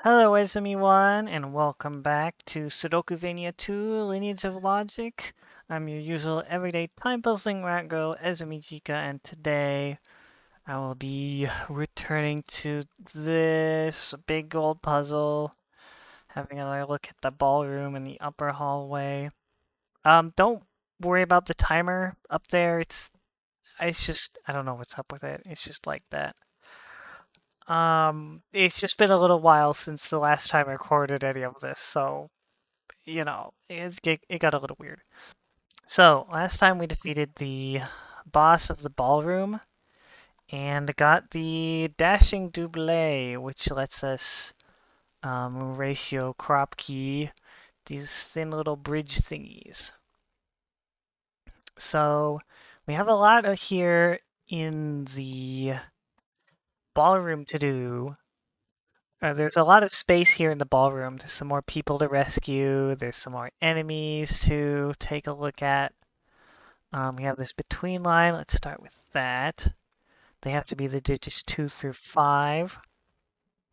Hello, Ezemy 1, and welcome back to Sudokuvania 2 Lineage of Logic. I'm your usual everyday time-puzzling rat girl, Ezemy Jika, and today I will be returning to this big old puzzle, having a look at the ballroom in the upper hallway. Don't worry about the timer up there. It's just, I don't know what's up with it. It's just like that. It's just been a little while since the last time I recorded any of this, so it got a little weird. So last time we defeated the boss of the ballroom and got the dashing double, which lets us ratio crop key these thin little bridge thingies. So we have a lot of here in the ballroom to do. There's a lot of space here in the ballroom. There's some more people to rescue. There's some more enemies to take a look at. We have this between line. Let's start with that. They have to be the digits 2 through 5.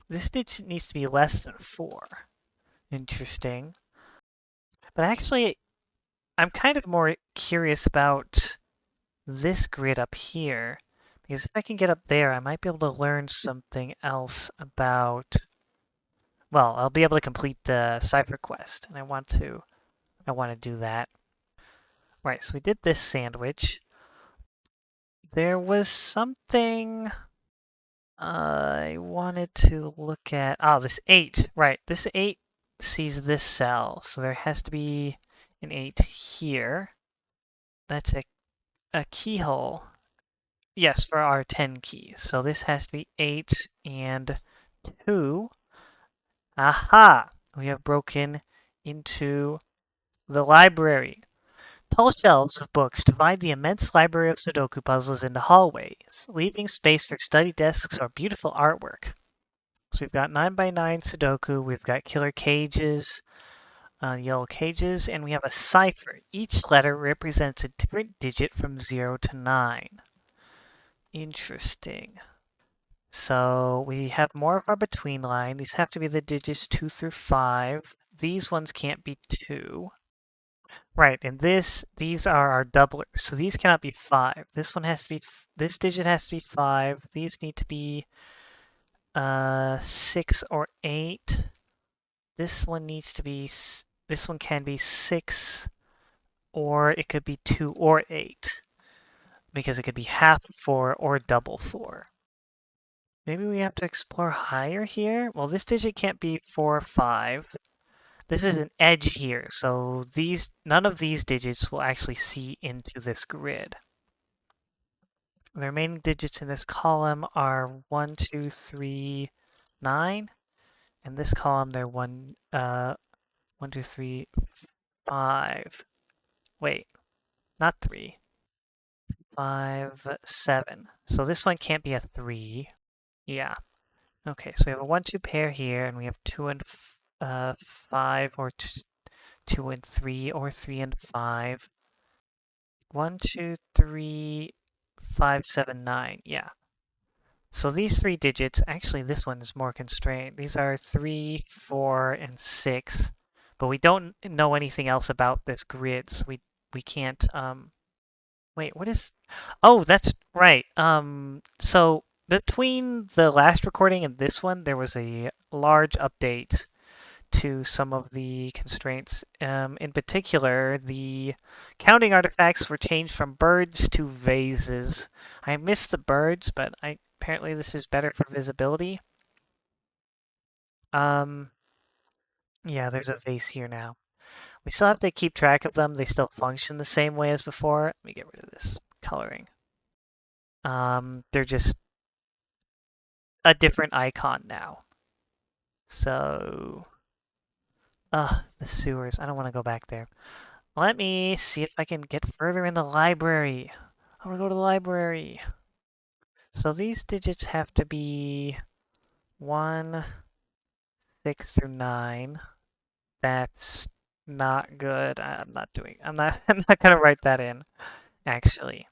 This digit needs to be less than 4. Interesting. But actually, I'm kind of more curious about this grid up here. Because if I can get up there, I might be able to learn something else about... Well, I'll be able to complete the cipher quest, and I want to do that. Right, so we did this sandwich. There was something I wanted to look at. Oh, this 8. Right, this 8 sees this cell, so there has to be an 8 here. That's a keyhole. Yes, for our 10 key. So this has to be 8 and 2. Aha! We have broken into the library. Tall shelves of books divide the immense library of Sudoku puzzles into hallways, leaving space for study desks or beautiful artwork. So we've got 9x9 Sudoku, we've got killer cages, yellow cages, and we have a cipher. Each letter represents a different digit from 0 to 9. Interesting. So we have more of our between line. These have to be the digits 2 through 5. These ones can't be 2. Right, and these are our doublers, so these cannot be 5. This one has to be, this digit has to be 5. These need to be 6 or 8. This one needs to be, this one can be 6, or it could be 2 or 8, because it could be half 4 or double 4. Maybe we have to explore higher here? Well, this digit can't be 4 or 5. This is an edge here, so none of these digits will actually see into this grid. The remaining digits in this column are 1, 2, 3, 9. In this column, they're 1, 2, 3, 5. Wait, not 3. 5, 7. So this one can't be a 3. Yeah. Okay, so we have a 1, 2 pair here, and we have 2 and 5, or 2 and 3, or 3 and 5. 1, 2, 3, 5, 7, 9. Yeah. So these 3 digits, actually this one is more constrained. These are 3, 4, and 6. But we don't know anything else about this grid, so we can't, wait, what is... Oh, that's right. So between the last recording and this one, there was a large update to some of the constraints. In particular, the counting artifacts were changed from birds to vases. I missed the birds, but apparently this is better for visibility. Yeah, there's a vase here now. We still have to keep track of them. They still function the same way as before. Let me get rid of this coloring. They're just a different icon now. So, the sewers. I don't want to go back there. Let me see if I can get further in the library. I want to go to the library. So these digits have to be 1, 6 through 9. That's not good. I'm not I'm not gonna write that in, actually.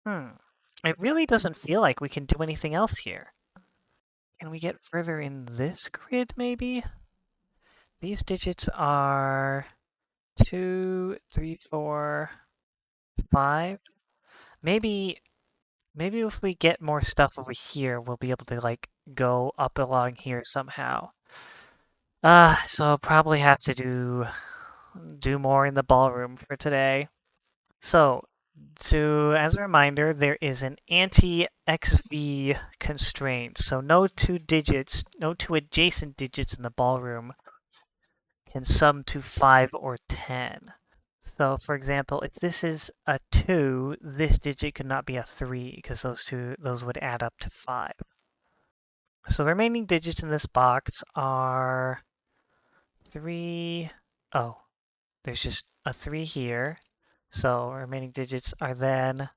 It really doesn't feel like we can do anything else here. Can we get further in this grid, maybe? These digits are 2, 3, 4, 5. Maybe if we get more stuff over here, we'll be able to, like, go up along here somehow. So I'll probably have to do more in the ballroom for today. So, as a reminder, there is an anti-XV constraint. So no two adjacent digits in the ballroom can sum to 5 or 10. So, for example, if this is a 2, this digit could not be a 3 because those would add up to 5. So the remaining digits in this box are 3. Oh, there's just a 3 here. So remaining digits are then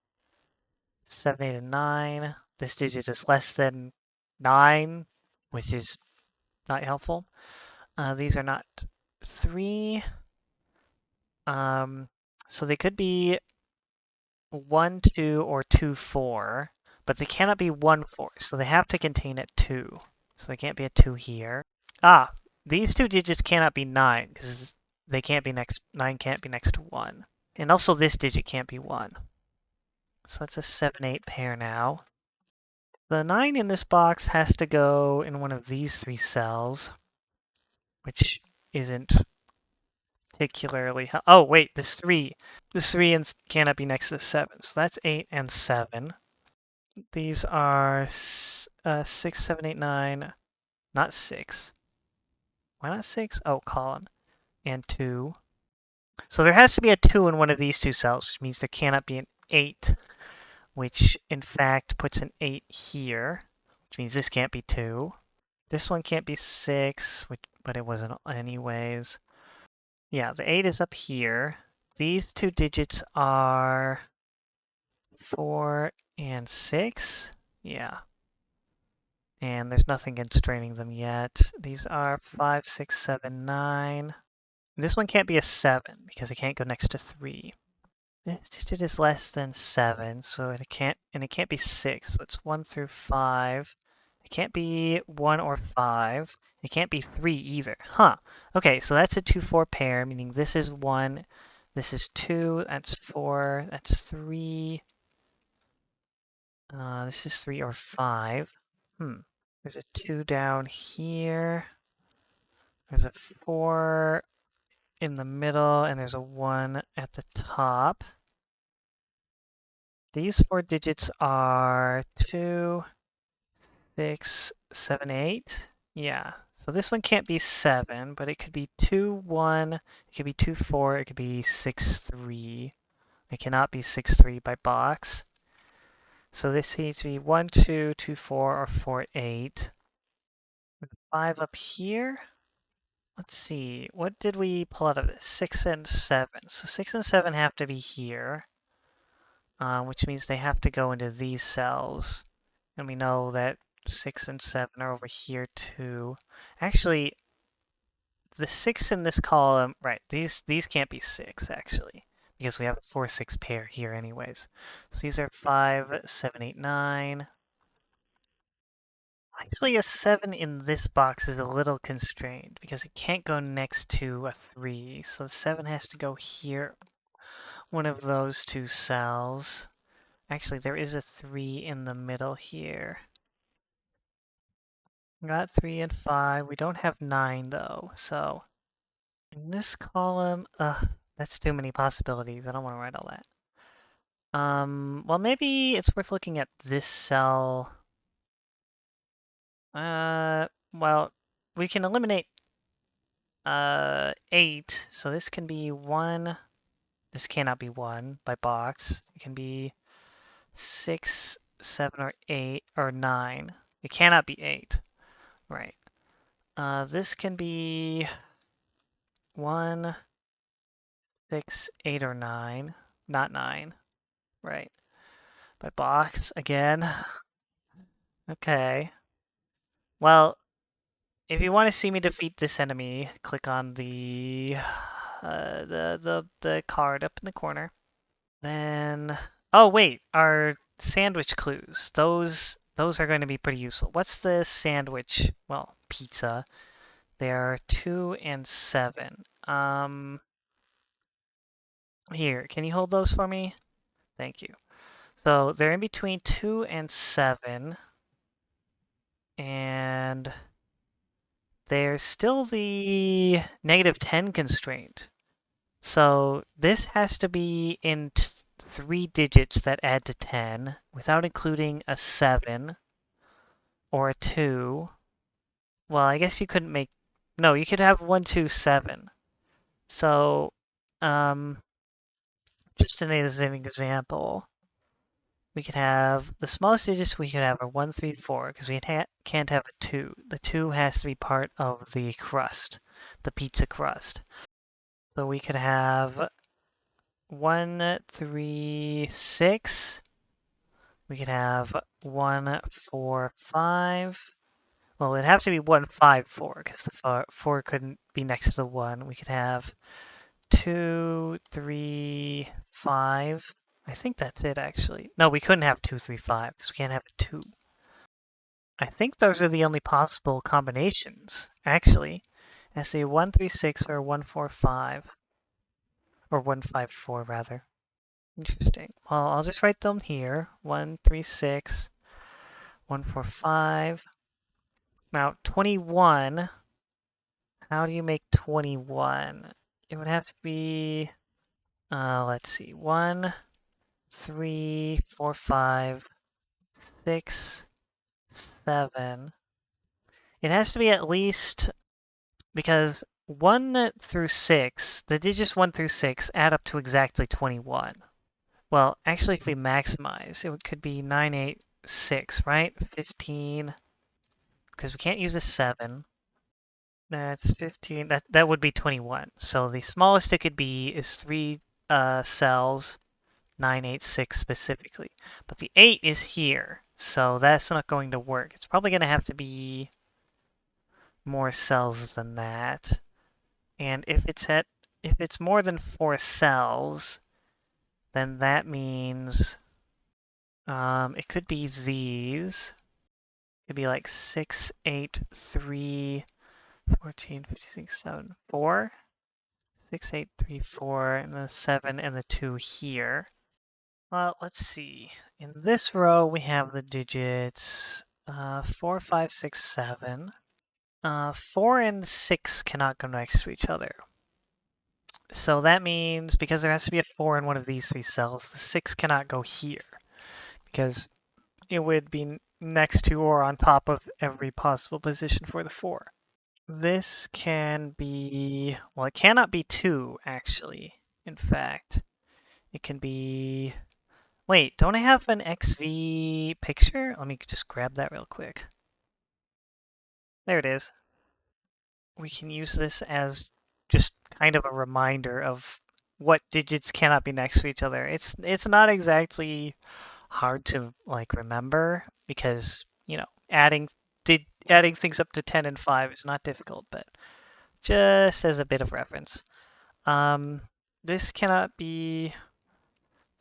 7, 8, and 9. This digit is less than 9, which is not helpful. These are not 3. So they could be 1, 2, or 2, 4, but they cannot be 1, 4, so they have to contain a 2. So they can't be a 2 here. These two digits cannot be 9, because they can't be 9 can't be next to 1. And also this digit can't be 1. So that's a 7, 8 pair now. The 9 in this box has to go in one of these 3 cells, which isn't particularly... Oh, wait, this 3. This 3 cannot be next to the 7, so that's 8 and 7. These are 6, 7, 8, 9. Not 6. Why not 6? Oh, column. And 2. So there has to be a 2 in one of these 2 cells, which means there cannot be an 8, which in fact puts an 8 here, which means this can't be 2. This one can't be 6, but it wasn't anyways. Yeah, the 8 is up here. These 2 digits are 4 and 6. Yeah. And there's nothing constraining them yet. These are 5, 6, 7, 9. This one can't be a 7 because it can't go next to 3. This digit is less than 7, so it can't be 6, so it's 1 through 5. It can't be 1 or 5. It can't be 3 either. Huh. Okay, so that's a 2-4 pair, meaning this is 1, this is 2, that's 4, that's 3. This is 3 or 5. There's a 2 down here. There's a 4 in the middle, and there's a 1 at the top. These 4 digits are 2, 6, 7, 8. Yeah, so this one can't be 7, but it could be 2, 1, it could be 2, 4, it could be 6, 3. It cannot be 6, 3 by box. So this needs to be 1, 2, 2, 4, or 4, 8. 5 up here. Let's see, what did we pull out of this? 6 and 7. So 6 and 7 have to be here, which means they have to go into these cells. And we know that 6 and 7 are over here too. Actually, the 6 in this column, right, these can't be 6 actually, because we have a 4, 6 pair here anyways. So these are 5, 7, 8, 9. Actually, a 7 in this box is a little constrained because it can't go next to a 3. So the 7 has to go here, one of those 2 cells. Actually, there is a 3 in the middle here. Got 3 and 5. We don't have 9 though, so in this column, that's too many possibilities. I don't want to write all that. Well, maybe it's worth looking at this cell. Well, we can eliminate 8, so this can be 1. This cannot be 1 by box. It can be 6, 7, or 8, or 9. It cannot be 8. Right. This can be 1, 6, 8, or 9. Not 9. Right. By box again. Okay. Well, if you want to see me defeat this enemy, click on the card up in the corner. Then, oh wait, our sandwich clues. Those those are going to be pretty useful. What's the sandwich? Well, pizza. They are 2 and 7. Here, can you hold those for me? Thank you. So they're in between 2 and 7. And there's still the -10 constraint. So this has to be in 3 digits that add to 10 without including a 7 or a 2. Well, I guess you couldn't make... No, you could have 1, 2, 7. So, um, just to name this an example, we could have... The smallest digits we could have are 1, 3, 4, because we can't have a 2. The 2 has to be part of the crust, the pizza crust. So we could have 1, 3, 6. We could have 1, 4, 5. Well, it'd have to be 1, 5, 4, because the 4 couldn't be next to the 1. We could have 2, 3, 5. I think that's it, actually. No, we couldn't have 2, 3, 5, because we can't have a 2. I think those are the only possible combinations, actually. Let's see, 1, 3, 6, or 1, 4, 5. Or 1, 5, 4, rather. Interesting. Well, I'll just write them here. 1, 3, 6, 1, 4, 5. Now, 21. How do you make 21? It would have to be, let's see, 1, 3, 4, 5, 6, 7. It has to be at least, because 1 through 6, the digits 1 through 6 add up to exactly 21. Well, actually, if we maximize, it could be 9, 8, 6, right? 15, because we can't use a 7. That's 15. That would be 21. So the smallest it could be is 3 cells, 9, 8, 6 specifically. But the 8 is here, so that's not going to work. It's probably going to have to be more cells than that. And if it's more than 4 cells, then that means it could be these. It could be like 6, 8, 3, 14, 56, 7, 4. 6, 8, 3, 4, and the 7 and the 2 here. Well, let's see. In this row, we have the digits 4, 5, 6, 7. 4 and 6 cannot go next to each other. So that means, because there has to be a 4 in one of these 3 cells, the 6 cannot go here. Because it would be next to or on top of every possible position for the 4. This can be... Well, it cannot be 2, actually. In fact, it can be... Wait, don't I have an XV picture? Let me just grab that real quick. There it is. We can use this as just kind of a reminder of what digits cannot be next to each other. It's not exactly hard to like remember because, you know, adding things up to 10 and 5 is not difficult, but just as a bit of reference. This cannot be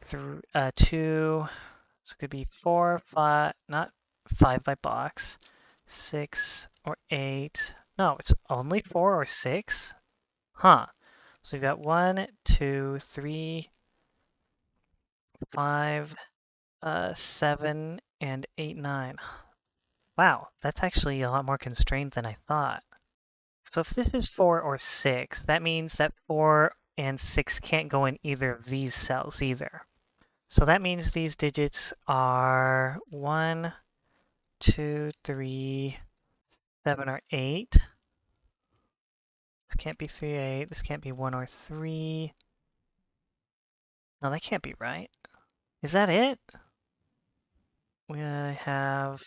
2, so it could be 4, 5, not 5 by box, 6 or 8. No, it's only 4 or 6? Huh. So we've got 1, 2, 3, 5, 7, and 8, 9. Wow, that's actually a lot more constrained than I thought. So if this is 4 or 6, that means that 4 and 6 can't go in either of these cells either. So that means these digits are 1, 2, 3, 7, or 8. This can't be 3, 8. This can't be 1 or 3. No, that can't be right. Is that it? We have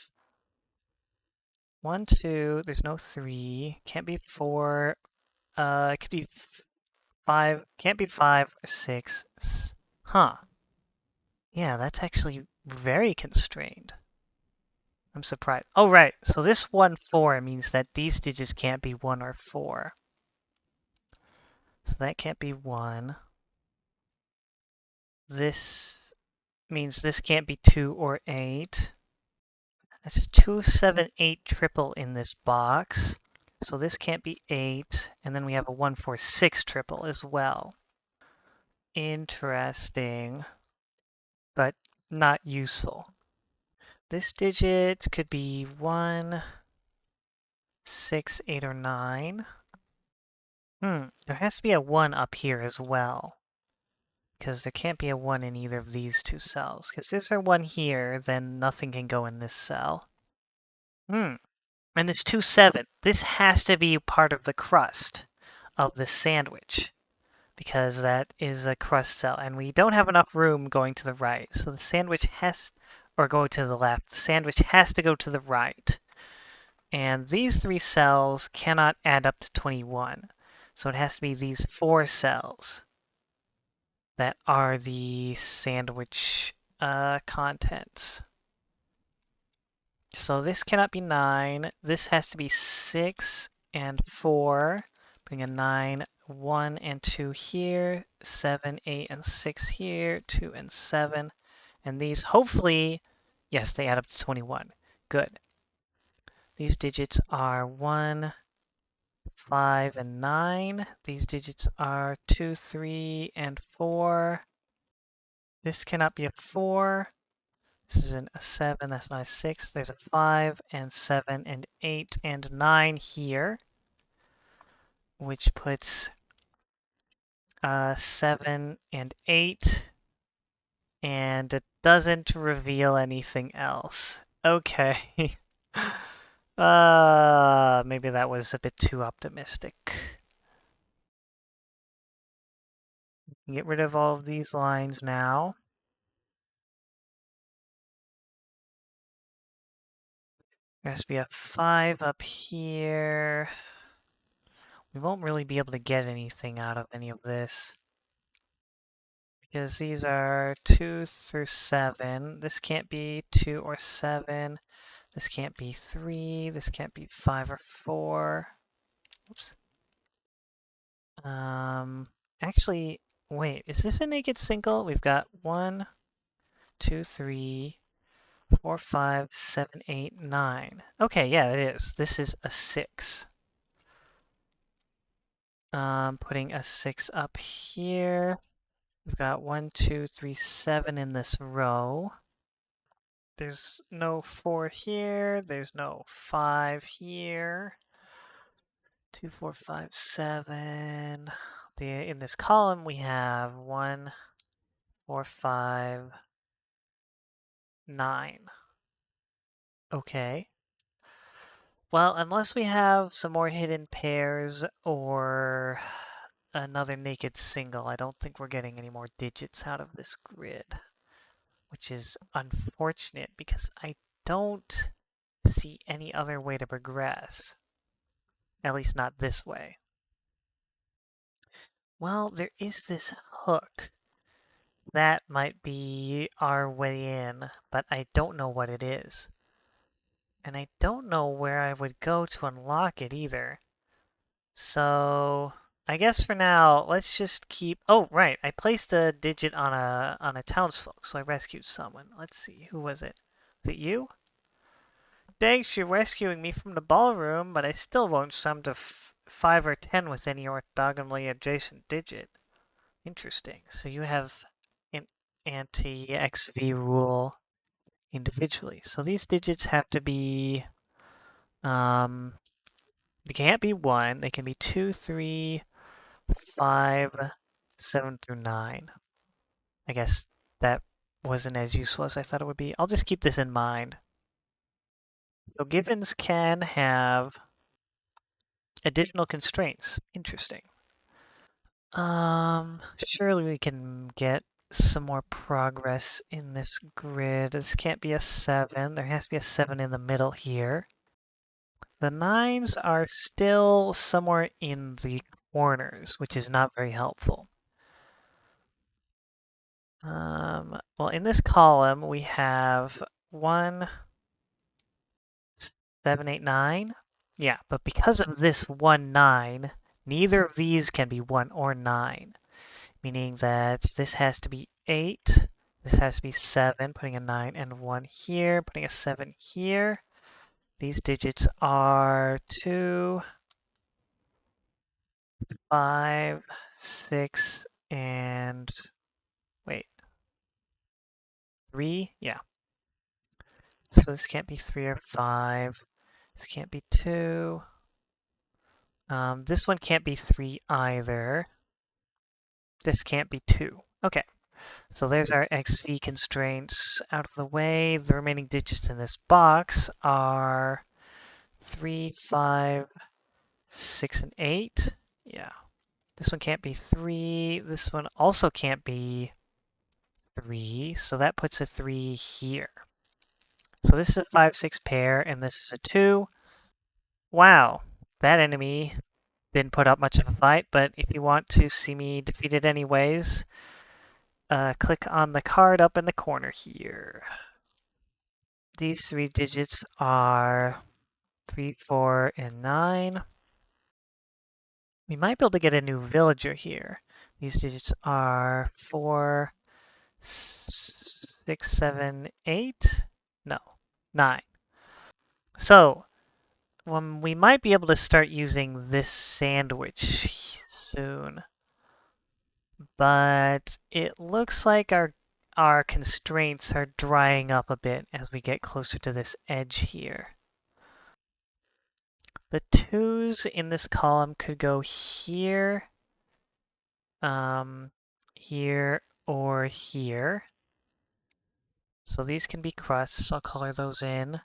1, 2. There's no 3. Can't be 4. It could be 5. Can't be 5 or 6. Huh. Yeah, that's actually very constrained. I'm surprised. Oh, right. So this 1, 4 means that these digits can't be 1 or 4. So that can't be 1. This means this can't be 2 or 8. That's 278 triple in this box. So this can't be 8. And then we have a 146 triple as well. Interesting, but not useful. This digit could be 1, 6, 8, or 9. There has to be a 1 up here as well. Because there can't be a 1 in either of these two cells. Because if there's a 1 here, then nothing can go in this cell. And this 2, 7. This has to be part of the crust of the sandwich. Because that is a crust cell. And we don't have enough room going to the right. So the sandwich has... Or go to the left. The sandwich has to go to the right. And these 3 cells cannot add up to 21. So it has to be these 4 cells that are the sandwich contents. So this cannot be 9. This has to be 6 and 4. Putting a 9, 1 and 2 here. 7, 8, and 6 here. 2 and 7. And these, hopefully, yes, they add up to 21. Good. These digits are 1, 5, and 9. These digits are 2, 3, and 4. This cannot be a 4. This is a 7. That's not a 6. There's a 5, and 7, and 8, and 9 here. Which puts 7 and 8. And it doesn't reveal anything else. Okay. Maybe that was a bit too optimistic. Get rid of all of these lines now. There has to be a 5 up here. We won't really be able to get anything out of any of this. Because these are 2 through 7. This can't be 2 or 7. This can't be 3. This can't be 5 or 4. Oops. Actually, wait, is this a naked single? We've got 1, 2, 3, 4, 5, 7, 8, 9. Okay, yeah, it is. This is a 6. Putting a 6 up here. We've got 1, 2, 3, 7 in this row. There's no 4 here. There's no 5 here. 2, 4, 5, 7. In this column, we have 1, 4, 5, 9. Okay. Well, unless we have some more hidden pairs or another naked single, I don't think we're getting any more digits out of this grid. Which is unfortunate because I don't see any other way to progress. At least not this way. Well, there is this hook. That might be our way in, but I don't know what it is. And I don't know where I would go to unlock it either. So I guess for now, let's just keep... Oh, right. I placed a digit on a townsfolk, so I rescued someone. Let's see. Who was it? Was it you? Thanks, you're rescuing me from the ballroom, but I still won't sum to 5 or 10 with any orthogonally adjacent digit. Interesting. So you have an anti-XV rule individually. So these digits have to be... they can't be 1. They can be 2, 3, 5, 7 through 9. I guess that wasn't as useful as I thought it would be. I'll just keep this in mind. So givens can have additional constraints. Interesting. Surely we can get some more progress in this grid. This can't be a 7. There has to be a 7 in the middle here. The 9s are still somewhere in the corners, which is not very helpful. Well, in this column, we have 1, 7, 8, 9. Yeah, but because of this 1, 9, neither of these can be 1 or 9. Meaning that this has to be 8, This has to be 7, putting a 9 and 1 here, putting a 7 here. These digits are 2, 5, 6, and wait, 3? Yeah. So this can't be 3 or 5. This can't be 2. This one can't be 3 either. This can't be 2. Okay. So there's our XV constraints out of the way. The remaining digits in this box are 3, 5, 6, and 8. Yeah. This one can't be 3. This one also can't be 3. So that puts a 3 here. So this is a 5, 6 pair, and this is a 2. Wow. That enemy didn't put up much of a fight, but if you want to see me defeat it anyways, click on the card up in the corner here. These 3 digits are 3, 4, and 9. We might be able to get a new villager here. These digits are 4, 6, 7, 8. No, 9. So, we might be able to start using this sandwich soon. But it looks like our constraints are drying up a bit as we get closer to this edge here. The 2s in this column could go here, here, or here. So these can be crusts. I'll color those in.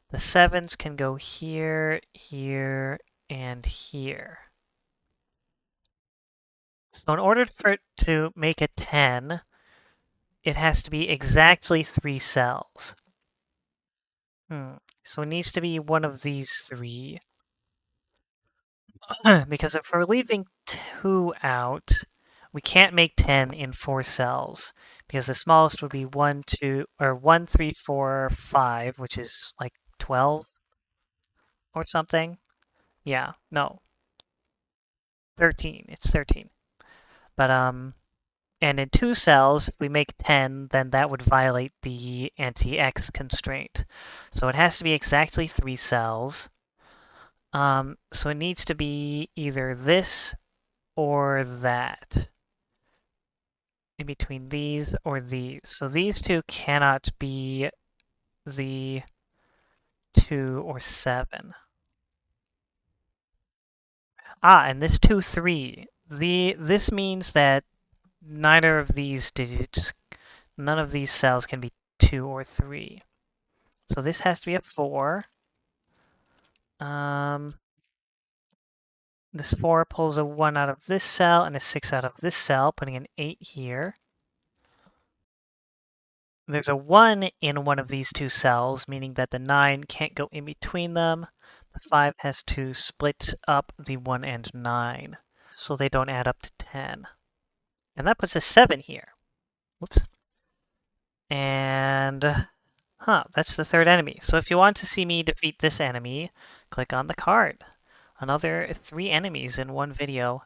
The 7s can go here, here, and here. So in order for it to make a 10, it has to be exactly 3 cells. So it needs to be one of these 3. Because if we're leaving 2 out, we can't make 10 in 4 cells. Because the smallest would be 1, 2, or 1, 3, 4, 5, which is like 12 or something. Yeah, no. 13. It's 13. But, and in 2 cells, if we make 10, then that would violate the anti-X constraint. So it has to be exactly 3 cells. So it needs to be either this or that. In between these or these. So these 2 cannot be the 2 or 7. And this 2, 3. This means that neither of these digits, none of these cells can be 2 or 3. So this has to be a 4. This 4 pulls a 1 out of this cell and a 6 out of this cell, putting an 8 here. There's a 1 in one of these 2 cells, meaning that the 9 can't go in between them. The 5 has to split up the 1 and 9, so they don't add up to 10. And that puts a 7 here. Whoops. And, that's the 3rd enemy. So if you want to see me defeat this enemy, click on the card. Another 3 enemies in one video.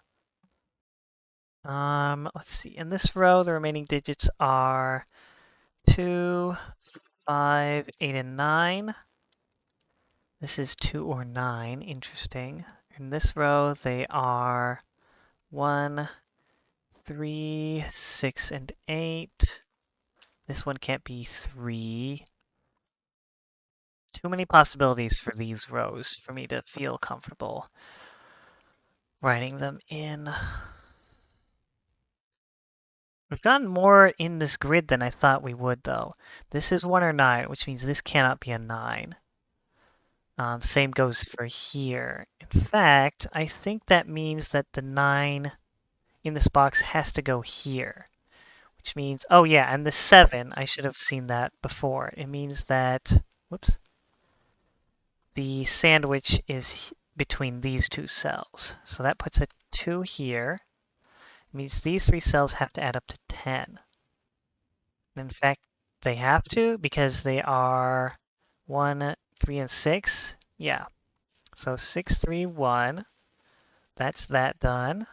Let's see. In this row, the remaining digits are 2, 5, 8, and 9. This is 2 or 9. Interesting. In this row, they are 1, 3, 6, and 8. This one can't be 3. Too many possibilities for these rows for me to feel comfortable writing them in. We've gotten more in this grid than I thought we would, though. This is 1 or 9, which means this cannot be a 9. Same goes for here. In fact, I think that means that the 9 in this box has to go here. Which means, oh yeah, and the 7, I should have seen that before. It means that, whoops, the sandwich is between these 2 cells. So that puts a 2 here. It means these 3 cells have to add up to 10. In fact, they have to because they are 1, 3, and 6. Yeah. So 6, 3, 1. That's that done.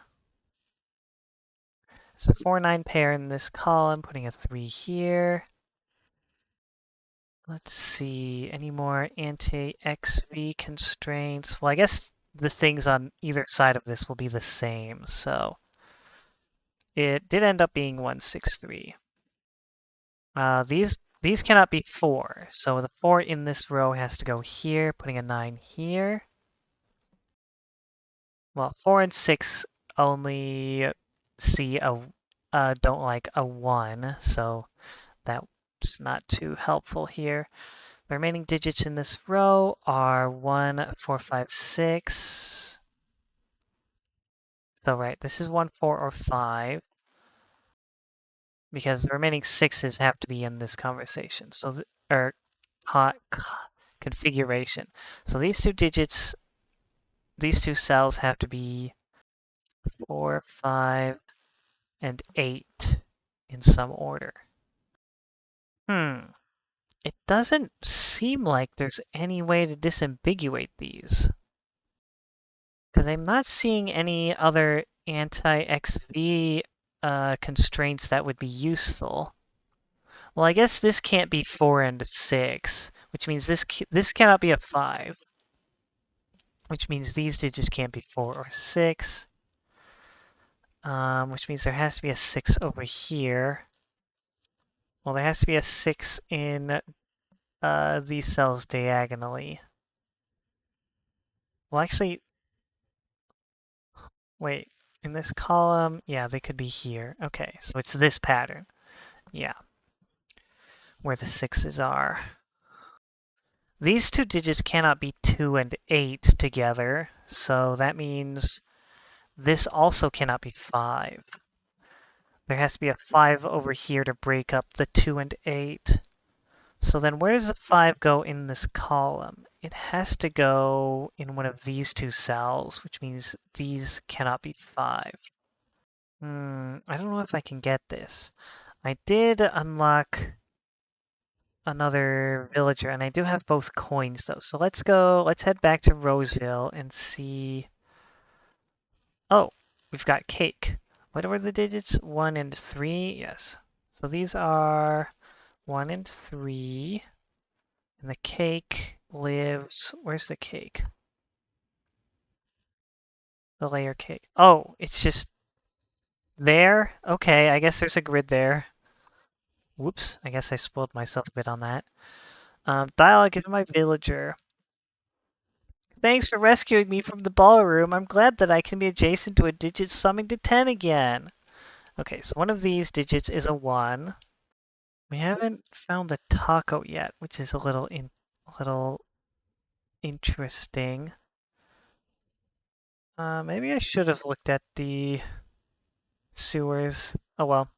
So 4-9 pair in this column, putting a 3 here. Let's see, any more anti-XV constraints? Well, I guess the things on either side of this will be the same, so it did end up being 163. These cannot be 4, so the 4 in this row has to go here, putting a 9 here. Well, 4 and 6 only see don't like a 1, so that's not too helpful here. The remaining digits in this row are 1, 4, 5, 6. So, right, this is 1, 4, or 5. Because the remaining 6s have to be in this conversation. So, or configuration. So these two digits, these two cells have to be 4, 5, and 8 in some order. It doesn't seem like there's any way to disambiguate these. Because I'm not seeing any other anti-XV constraints that would be useful. Well, I guess this can't be 4 and 6, which means this cannot be a 5. Which means these digits can't be 4 or 6. Which means there has to be a 6 over here. Well, there has to be a 6 in these cells diagonally. Well, actually, wait. In this column, yeah, they could be here. Okay, so it's this pattern. Yeah, where the 6s are. These two digits cannot be 2 and 8 together, so that means this also cannot be 5. There has to be a 5 over here to break up the 2 and 8. So then where does the 5 go in this column? It has to go in one of these two cells, which means these cannot be 5. I don't know if I can get this. I did unlock another villager, and I do have both coins, though. So let's head back to Roseville and see... Oh, we've got cake. What were the digits? 1 and 3? Yes. So these are 1 and 3. And the cake lives... Where's the cake? The layer cake. Oh, it's just there? Okay, I guess there's a grid there. Whoops, I guess I spoiled myself a bit on that. Dialogue given my villager. Thanks for rescuing me from the ballroom. I'm glad that I can be adjacent to a digit summing to 10 again. Okay, so one of these digits is a 1. We haven't found the taco yet, which is a little interesting. Maybe I should have looked at the sewers. Oh well.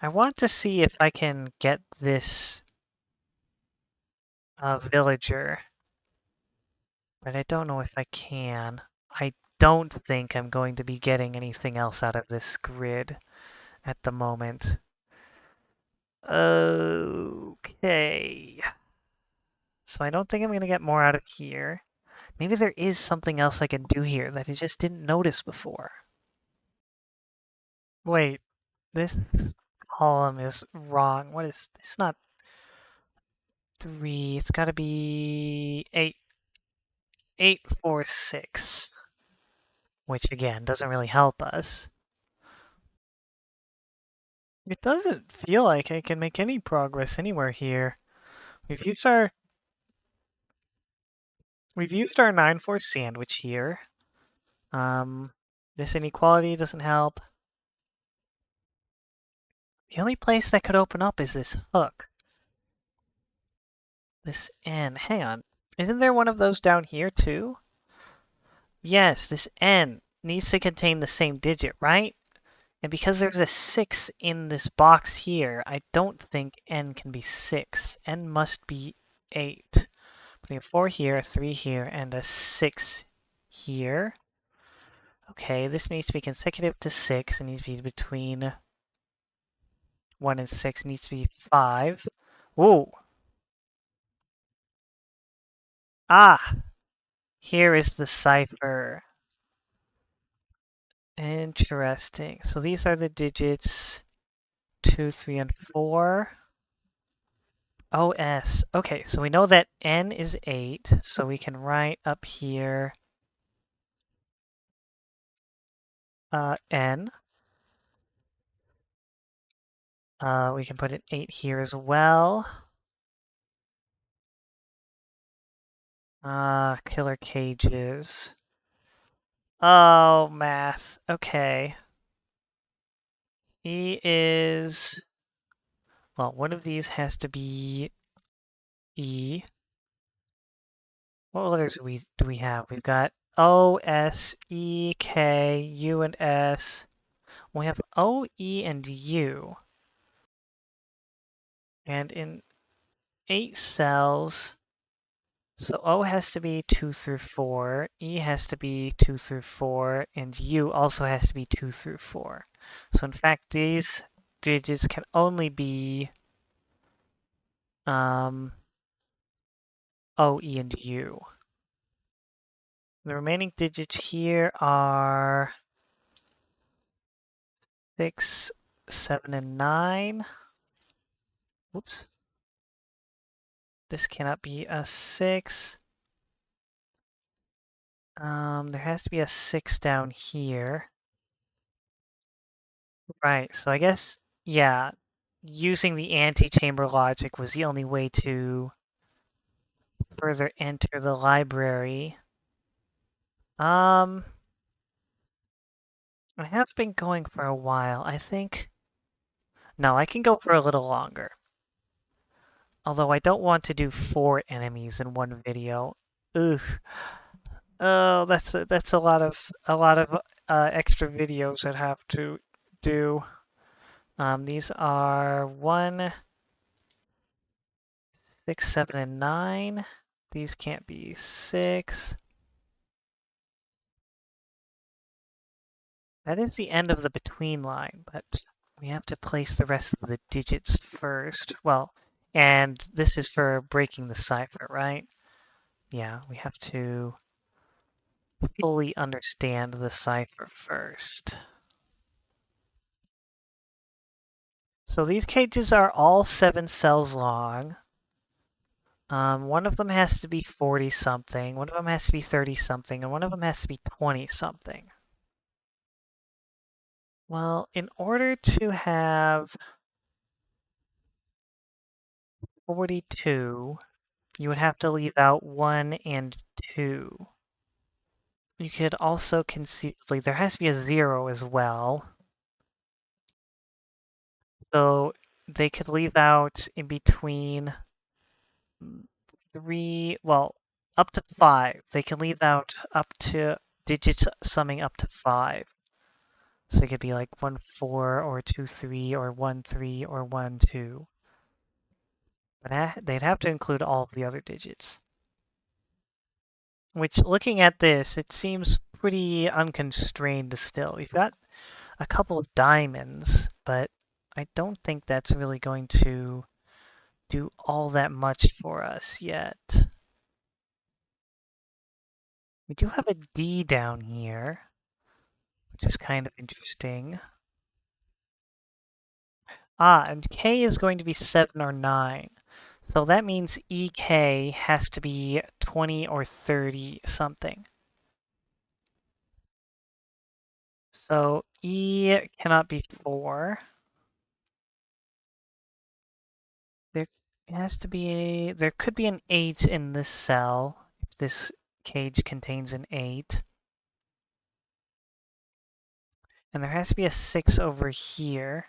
I want to see if I can get this villager, but I don't know if I can. I don't think I'm going to be getting anything else out of this grid at the moment. Okay. So I don't think I'm going to get more out of here. Maybe there is something else I can do here that I just didn't notice before. Wait, this column is wrong. What is... It's not 3. It's got to be 8. 8, 4, 6. Which, again, doesn't really help us. It doesn't feel like I can make any progress anywhere here. We've used our... We've used our 9-4 sandwich here. This inequality doesn't help. The only place that could open up is this hook. This N. Hang on. Isn't there one of those down here, too? Yes, this N needs to contain the same digit, right? And because there's a 6 in this box here, I don't think N can be 6. N must be 8. Putting a 4 here, a 3 here, and a 6 here. Okay, this needs to be consecutive to 6. It needs to be between 1 and 6. It needs to be 5. Whoa! Ah! Here is the cipher. Interesting. So these are the digits 2, 3, and 4. OS. Okay, so we know that N is 8, so we can write up here N. We can put an 8 here as well. Killer cages. Oh, math. Okay. E is... Well, one of these has to be E. What letters do we have? We've got O, S, E, K, U, and S. We have O, E, and U. And in 8 cells, so O has to be 2 through 4, E has to be 2 through 4, and U also has to be 2 through 4. So in fact, these digits can only be O, E, and U. The remaining digits here are 6, 7, and 9. Whoops. This cannot be a 6. There has to be a 6 down here. Right, so I guess, yeah, using the antechamber logic was the only way to further enter the library. I have been going for a while. I think... No, I can go for a little longer. Although I don't want to do 4 enemies in one video. Ugh. Oh, that's a lot of extra videos I'd have to do. These are 1, 6, 7, and 9. These can't be 6. That is the end of the between line, but we have to place the rest of the digits first. Well, and this is for breaking the cipher, right? Yeah, we have to fully understand the cipher first. So these cages are all 7 cells long. One of them has to be 40-something, one of them has to be 30-something, and one of them has to be 20-something. Well, in order to have 42, you would have to leave out 1 and 2. You could also conceivably, there has to be a 0 as well. So they could leave out in between 3, well, up to 5. They can leave out up to digits summing up to 5. So it could be like 1, 4, or 2, 3, or 1, 3, or 1, 2. But they'd have to include all of the other digits. Which, looking at this, it seems pretty unconstrained still. We've got a couple of diamonds, but I don't think that's really going to do all that much for us yet. We do have a D down here, which is kind of interesting. And K is going to be 7 or 9. So that means EK has to be 20 or 30 something. So E cannot be 4. There has to be there could be an 8 in this cell if this cage contains an 8. And there has to be a 6 over here.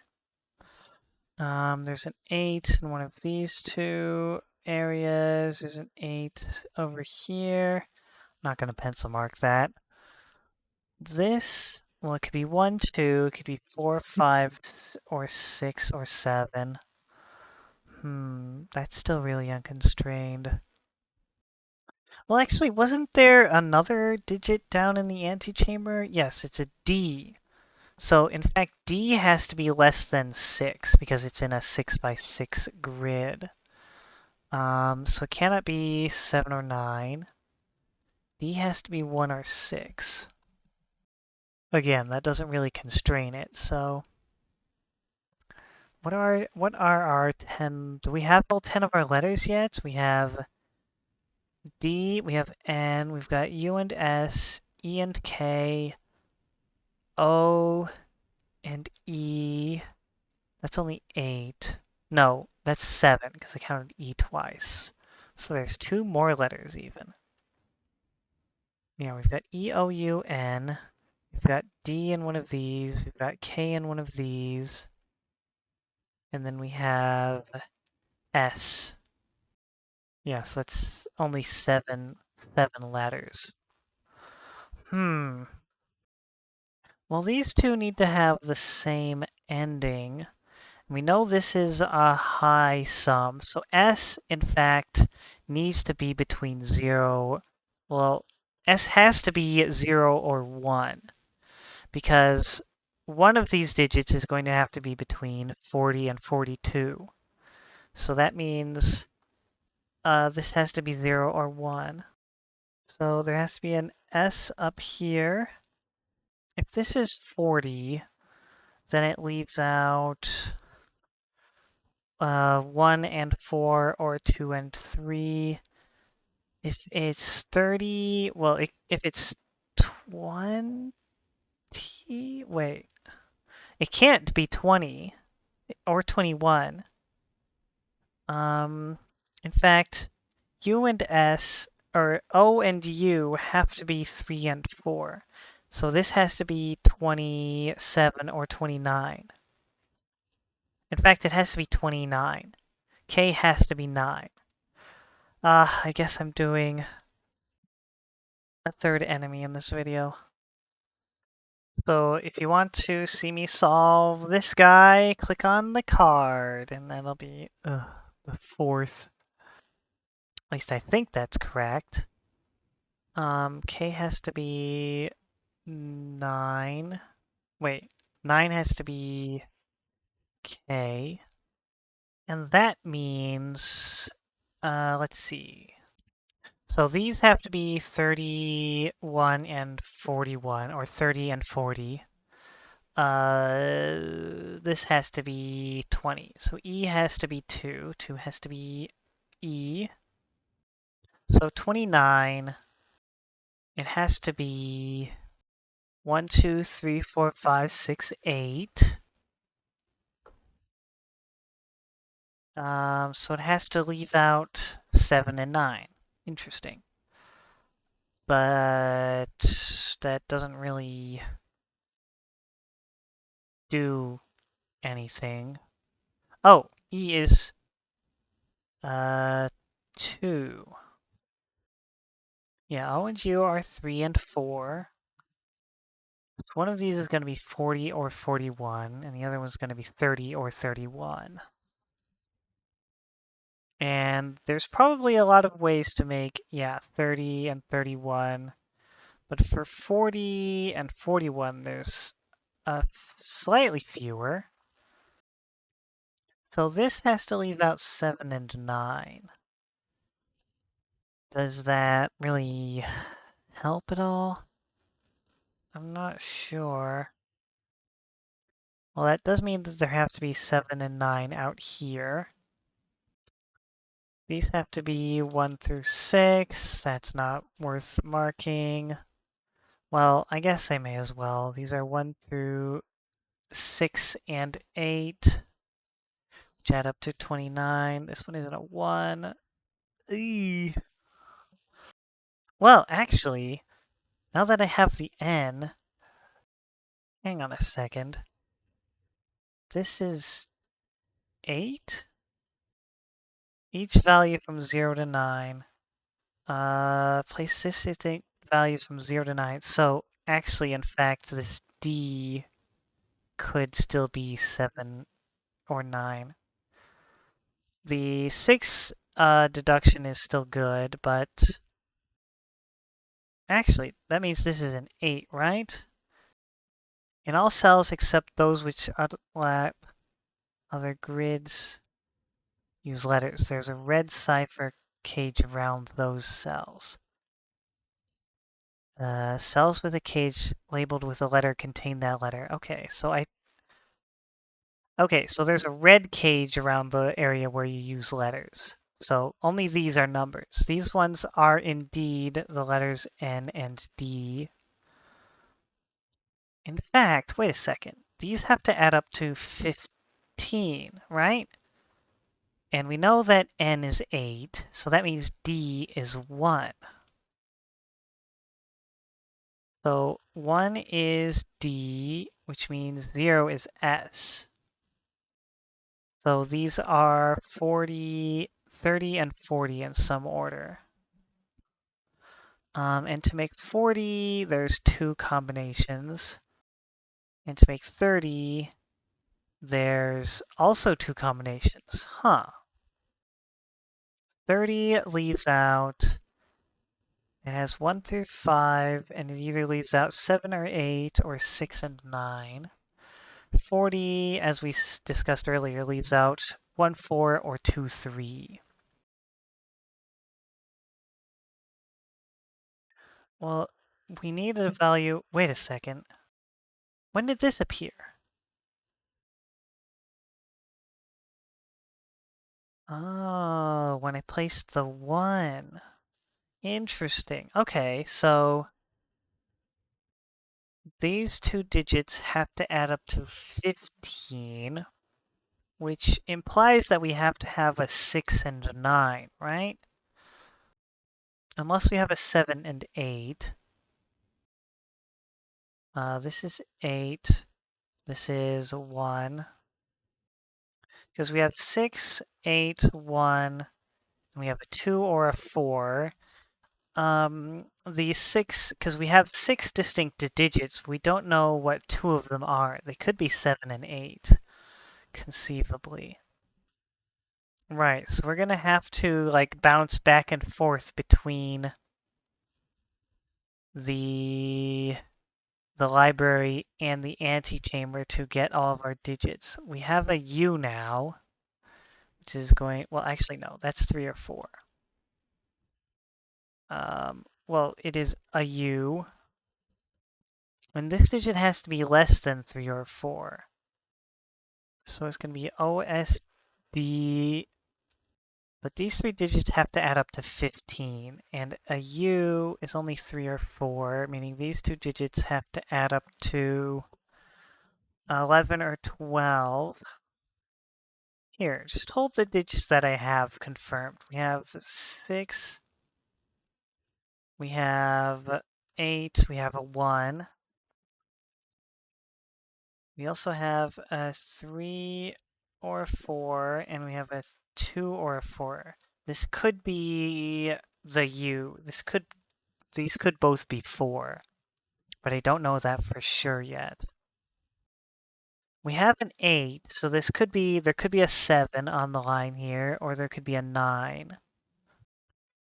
There's an 8 in one of these two areas. There's an 8 over here. Not going to pencil mark that. This, well, it could be 1, 2, it could be 4, 5, or 6, or 7. That's still really unconstrained. Well, actually, wasn't there another digit down in the antechamber? Yes, it's a D. So, in fact, D has to be less than 6 because it's in a 6 by 6 grid. So it cannot be 7 or 9. D has to be 1 or 6. Again, that doesn't really constrain it, so... What are our 10... Do we have all 10 of our letters yet? We have D, we have N, we've got U and S, E and K, O and E. That's only 8. No, that's 7, because I counted E twice. So there's 2 more letters even. Yeah, we've got E, O, U, N. We've got D in one of these. We've got K in one of these. And then we have S. Yeah, so it's only seven letters. Well, these two need to have the same ending. We know this is a high sum, so S, in fact, needs to be between 0... Well, S has to be 0 or 1, because one of these digits is going to have to be between 40 and 42. So that means this has to be 0 or 1. So there has to be an S up here. If this is 40, then it leaves out 1 and 4 or 2 and 3. If it's 30, well, if it's 20, wait, it can't be 20 or 21. In fact, U and S, or O and U have to be 3 and 4. So this has to be 27 or 29. In fact, it has to be 29. K has to be 9. I guess I'm doing a third enemy in this video. So if you want to see me solve this guy, click on the card, and that'll be the fourth. At least I think that's correct. K has to be 9. Wait, 9 has to be K. And that means, let's see. So these have to be 31 and 41, or 30 and 40. This has to be 20. So E has to be 2. 2 has to be E. So 29, it has to be 1, 2, 3, 4, 5, 6, 8. So it has to leave out 7 and 9. Interesting. But that doesn't really do anything. Oh, E is 2. Yeah, O and U are 3 and 4. One of these is going to be 40 or 41, and the other one's going to be 30 or 31. And there's probably a lot of ways to make, yeah, 30 and 31. But for 40 and 41, there's slightly fewer. So this has to leave out 7 and 9. Does that really help at all? I'm not sure. Well, that does mean that there have to be 7 and 9 out here. These have to be 1 through 6. That's not worth marking. Well, I guess I may as well. These are 1 through 6 and 8, which add up to 29. This one isn't a 1. Eee. Well, actually, now that I have the N, hang on a second. This is 8? Each value from 0 to 9. Place distinct values from 0 to 9. So, actually, in fact, this D could still be 7 or 9. The 6 deduction is still good, but... Actually, that means this is an 8, right? In all cells except those which overlap other grids use letters. There's a red cipher cage around those cells. Cells with a cage labeled with a letter contain that letter. Okay, so there's a red cage around the area where you use letters. So only these are numbers. These ones are indeed the letters N and D. In fact, wait a second. These have to add up to 15, right? And we know that N is 8, so that means D is 1. So 1 is D, which means 0 is S. So these are 40, 30, and 40 in some order. And to make 40, there's 2 combinations. And to make 30, there's also 2 combinations. Huh. 30 leaves out, it has 1 through 5, and it either leaves out 7 or 8, or 6 and 9. 40, as we discussed earlier, leaves out 1, 4, or 2, 3. Well, we need a value. Wait a second. When did this appear? Oh, when I placed the 1. Interesting. Okay, so these 2 digits have to add up to 15, which implies that we have to have a 6 and a 9, right? Unless we have a 7 and 8. This is 8. This is 1. Because we have 6, 8, 1, and we have a 2 or a 4. The 6, because we have 6 distinct digits, we don't know what 2 of them are. They could be 7 and 8, conceivably. Right, so we're gonna have to, like, bounce back and forth between the library and the antechamber to get all of our digits. We have a U now, which is going, well, actually, no, that's 3 or 4. Well, it is a U, and this digit has to be less than 3 or 4. So it's going to be OSD, but these 3 digits have to add up to 15, and a U is only 3 or 4, meaning these 2 digits have to add up to 11 or 12. Here, just hold the digits that I have confirmed. We have 6, we have 8, we have a 1. We also have a 3 or a 4, and we have a 2 or a 4. This could be the U. These could both be 4, but I don't know that for sure yet. We have an 8, so there could be a 7 on the line here, or there could be a 9.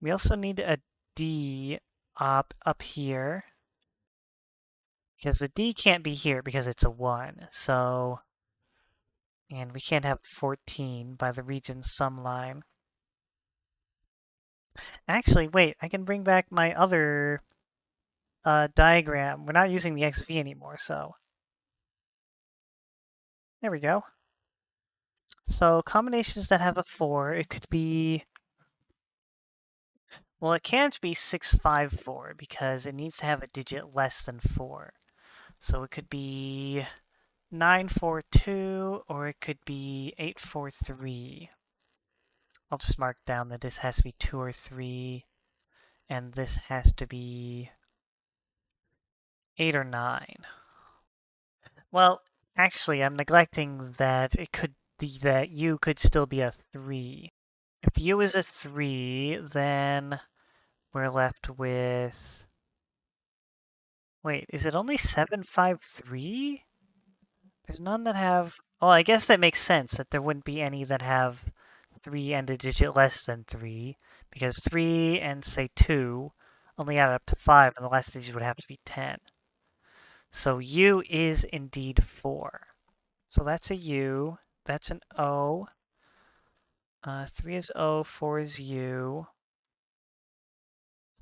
We also need a D up here, because the D can't be here because it's a 1, so... And we can't have 14 by the region sum line. Actually, wait, I can bring back my other diagram. We're not using the XV anymore, so... There we go. So combinations that have a 4, it could be... Well, it can't be 654 because it needs to have a digit less than 4. So it could be 942 or it could be 843. I'll just mark down that this has to be 2 or 3, and this has to be 8 or 9. Well, actually, I'm neglecting that that U could still be a 3. If U is a 3, then we're left with... Wait, is it only 753? There's none that have... Well, I guess that makes sense, that there wouldn't be any that have 3 and a digit less than 3, because 3 and, say, 2 only add up to 5, and the last digit would have to be 10. So U is indeed 4. So that's a U. That's an O. 3 is O, 4 is U.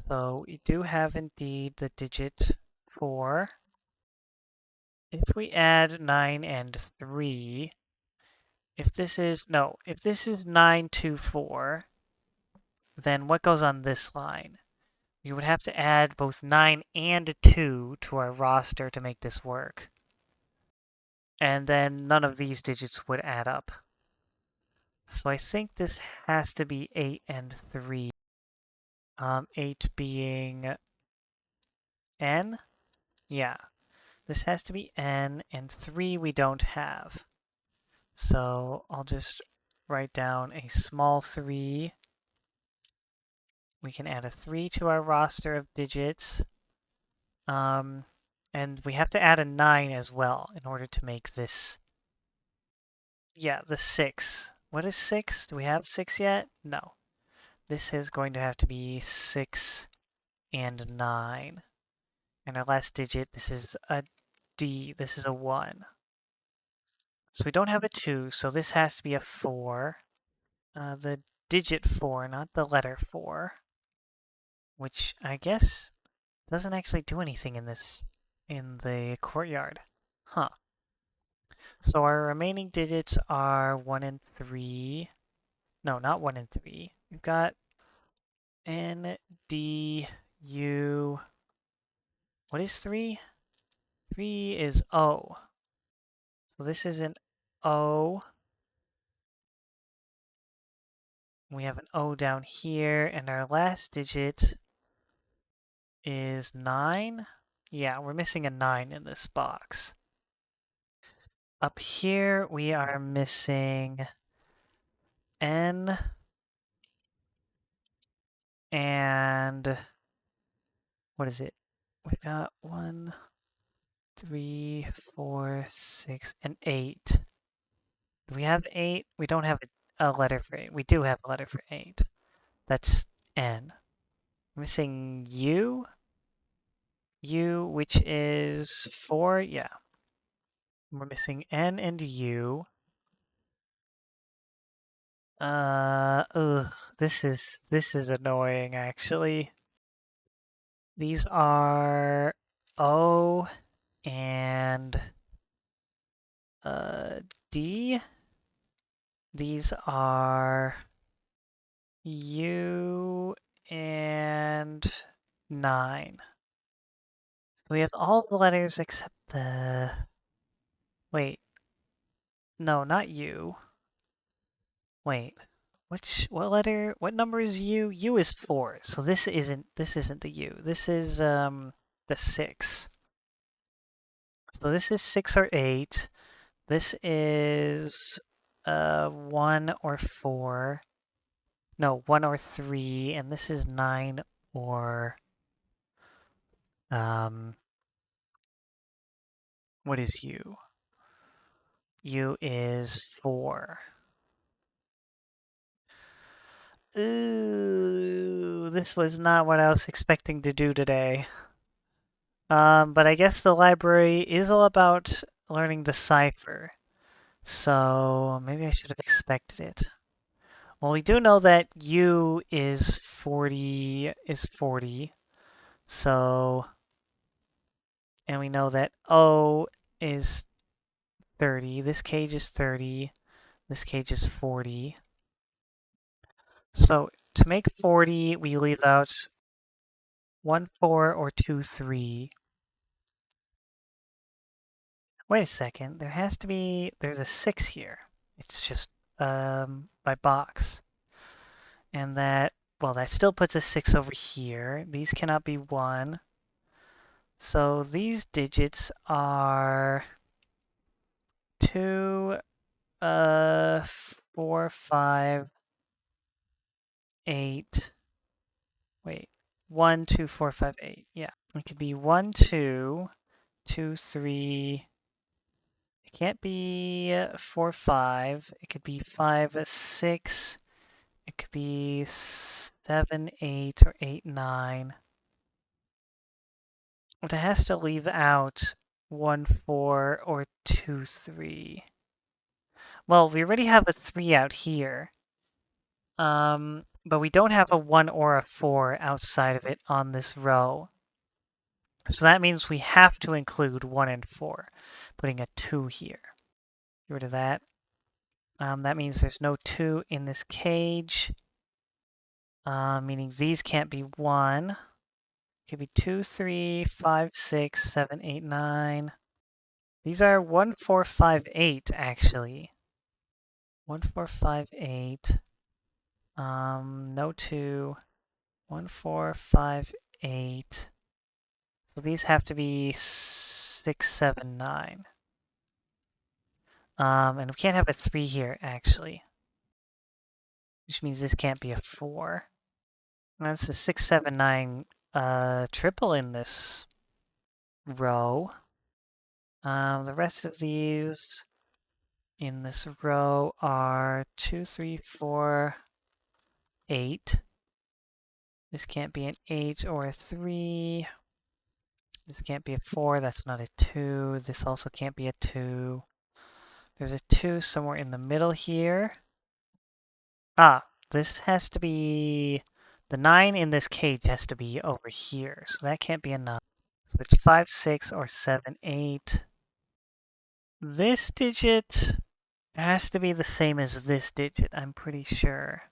So we do have indeed the digit 4. If we add 9 and 3, if this is 9, 2, 4, then what goes on this line? We would have to add both 9 and 2 to our roster to make this work. And then none of these digits would add up. So I think this has to be 8 and 3. 8 being n? Yeah. This has to be n, and 3 we don't have. So I'll just write down a small 3. We can add a 3 to our roster of digits. And we have to add a 9 as well in order to make this... Yeah, the 6. What is 6? Do we have 6 yet? No. This is going to have to be 6 and 9. And our last digit, this is a D. This is a 1. So we don't have a 2, so this has to be a 4. The digit 4, not the letter 4. Which I guess doesn't actually do anything in the courtyard. Huh. So our remaining digits are 1 and 3. No, not 1 and 3. We've got N, D, U. What is 3? 3 is O. So this is an O. We have an O down here, and our last digit is 9. Yeah, we're missing a 9 in this box. Up here, we are missing N and what is it? We've got 1, 3, 4, 6, and 8. Do we have 8? We don't have a letter for 8. We do have a letter for 8. That's N. Missing U? U, which is 4? Yeah. We're missing N and U. this is annoying, actually. These are O and D. These are U and 9. So we have all the letters except the... Wait. No, not U. Wait. What number is U? U is 4. So this isn't the U. This is the 6. So this is 6 or 8. This is 1 or 4. No, 1 or 3, and this is 9 or what is U? U is 4. Ooh, this was not what I was expecting to do today. But I guess the library is all about learning the cipher. So maybe I should have expected it. Well, we do know that U is 40 So, and we know that O is 30. This cage is 30. This cage is 40. So to make 40, we leave out 1, 4, or 2, 3. Wait a second. There's a 6 here. It's just by box. And that still puts a 6 over here. These cannot be 1. So these digits are 2, 4, 5, 8. Wait. 1, 2, 4, 5, 8. Yeah. It could be 1, 2, 2, 3. It can't be 4, 5. It could be 5, 6. It could be 7, 8, or 8, 9. But it has to leave out 1, 4, or 2, 3. Well, we already have a 3 out here. But we don't have a 1 or a 4 outside of it on this row. So that means we have to include 1 and 4, putting a 2 here. Get rid of that. That means there's no 2 in this cage, meaning these can't be 1. It could be 2, 3, 5, 6, 7, 8, 9. These are 1, 4, 5, 8, actually. 1, 4, 5, 8. No 2. 1, 4, 5, 8. So these have to be 6, 7, 9. And we can't have a 3 here, actually. Which means this can't be a 4. That's a 6, 7, 9 triple in this row. The rest of these in this row are 2, 3, 4, 8. This can't be an 8 or a 3. This can't be a 4. That's not a 2. This also can't be a 2. There's a 2 somewhere in the middle here. Ah, this has to be... The 9 in this cage has to be over here, so that can't be a 9. So it's 5, 6, or 7, 8. This digit has to be the same as this digit, I'm pretty sure.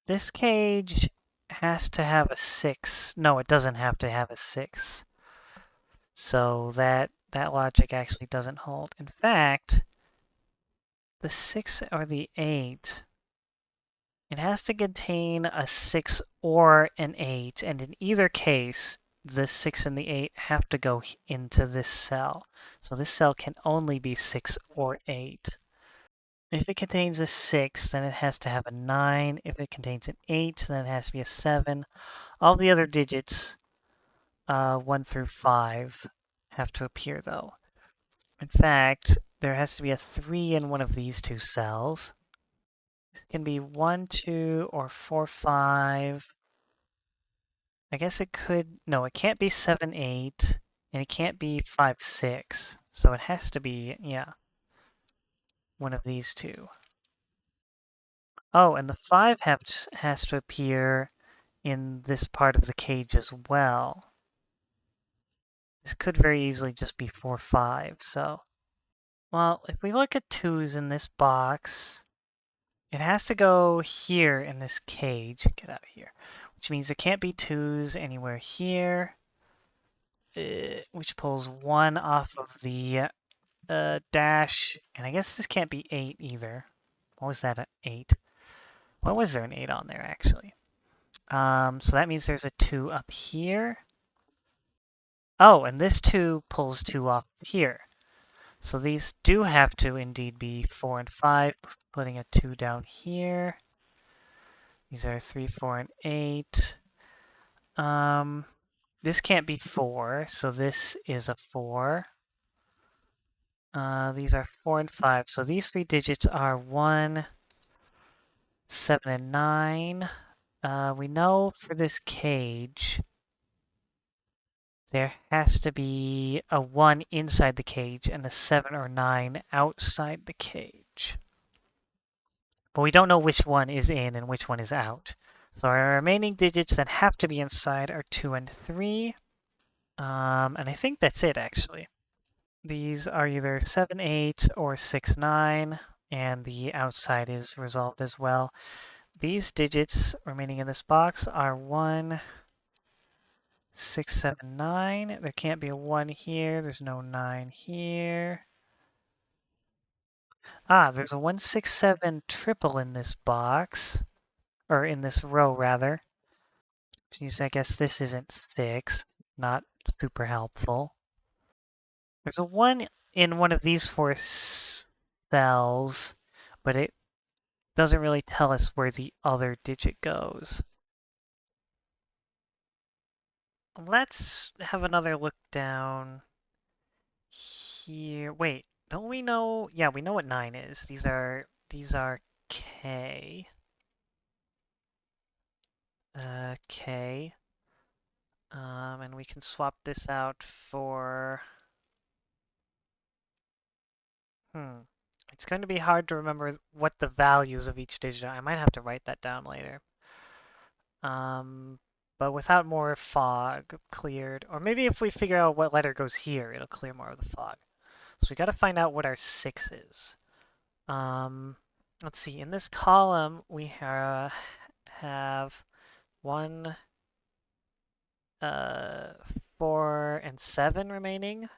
This cage has to have a 6. No, it doesn't have to have a 6. So that logic actually doesn't hold. In fact, the 6 or the 8, it has to contain a 6 or an 8, and in either case, the 6 and the 8 have to go into this cell. So this cell can only be 6 or 8. If it contains a 6, then it has to have a 9. If it contains an 8, then it has to be a 7. All the other digits, 1 through 5, have to appear, though. In fact, there has to be a 3 in one of these two cells. This can be 1, 2, or 4, 5. I guess it could... No, it can't be 7, 8, and it can't be 5, 6. So it has to be, yeah, one of these two. Oh, and the 5 has to appear in this part of the cage as well. This could very easily just be 4, 5, so... Well, if we look at 2's in this box, it has to go here in this cage. Get out of here. Which means there can't be 2's anywhere here. Which pulls 1 off of the dash. And I guess this can't be 8 either. What was that, 8? What was there an 8 on there, actually? So that means there's a 2 up here. Oh, and this 2 pulls 2 off here. So these do have to indeed be 4 and 5, putting a 2 down here. These are 3, 4, and 8. This can't be 4, so this is a 4. These are 4 and 5, so these 3 digits are 1, 7, and 9. We know for this cage, there has to be a 1 inside the cage and a 7 or 9 outside the cage. But we don't know which one is in and which one is out. So our remaining digits that have to be inside are 2 and 3. And I think that's it, actually. These are either 7, 8, or 6, 9, and the outside is resolved as well. These digits remaining in this box are 1, 6, 7, 9. There can't be a 1 here. There's no 9 here. Ah, there's a 1, 6, 7 triple in this box. Or in this row, rather. Since I guess this isn't 6. Not super helpful. There's a 1 in one of these 4 cells, but it doesn't really tell us where the other digit goes. Let's have another look down here. Wait, don't we know? Yeah, we know what 9 is. These are K. K. And we can swap this out for... It's going to be hard to remember what the values of each digit are. I might have to write that down later. Um, but without more fog cleared, or maybe if we figure out what letter goes here, it'll clear more of the fog. So we got to find out what our 6 is. Let's see. In this column, we have 1, 4, and 7 remaining.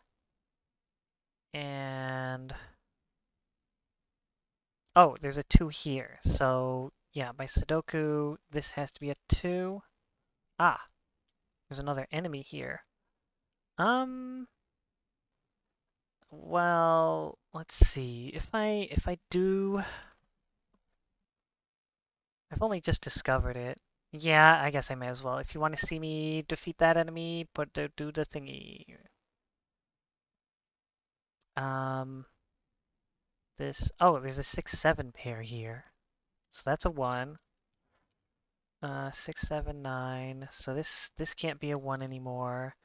And oh, there's a 2 here. So yeah, by sudoku, this has to be a 2. Ah, there's another enemy here. Well, let's see. If I do, I've only just discovered it. Yeah, I guess I may as well. If you want to see me defeat that enemy, do the thingy. Um, there's a 6-7 pair here. So that's a 1. 6, 7, 9. So this can't be a 1 anymore,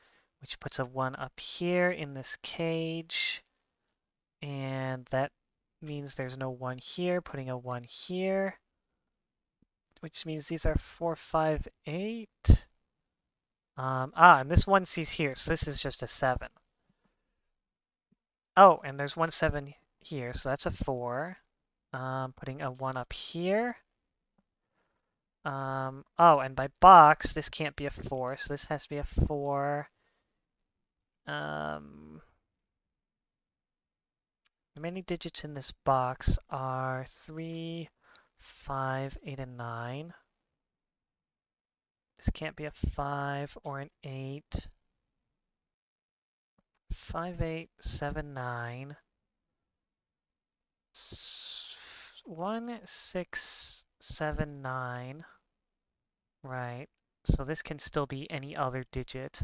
which puts a 1 up here in this cage. And that means there's no 1 here, putting a 1 here. Which means these are 4, 5, 8. And this 1 sees here, so this is just a 7. Oh, and there's 1, 7 here, so that's a 4. Putting a 1 up here. Oh, and by box, this can't be a 4, so this has to be a 4. The many digits in this box are 3, 5, 8, and 9. This can't be a 5 or an 8. 5, 8, 7, 9. 1, 6, 7, 9. Right. So this can still be any other digit.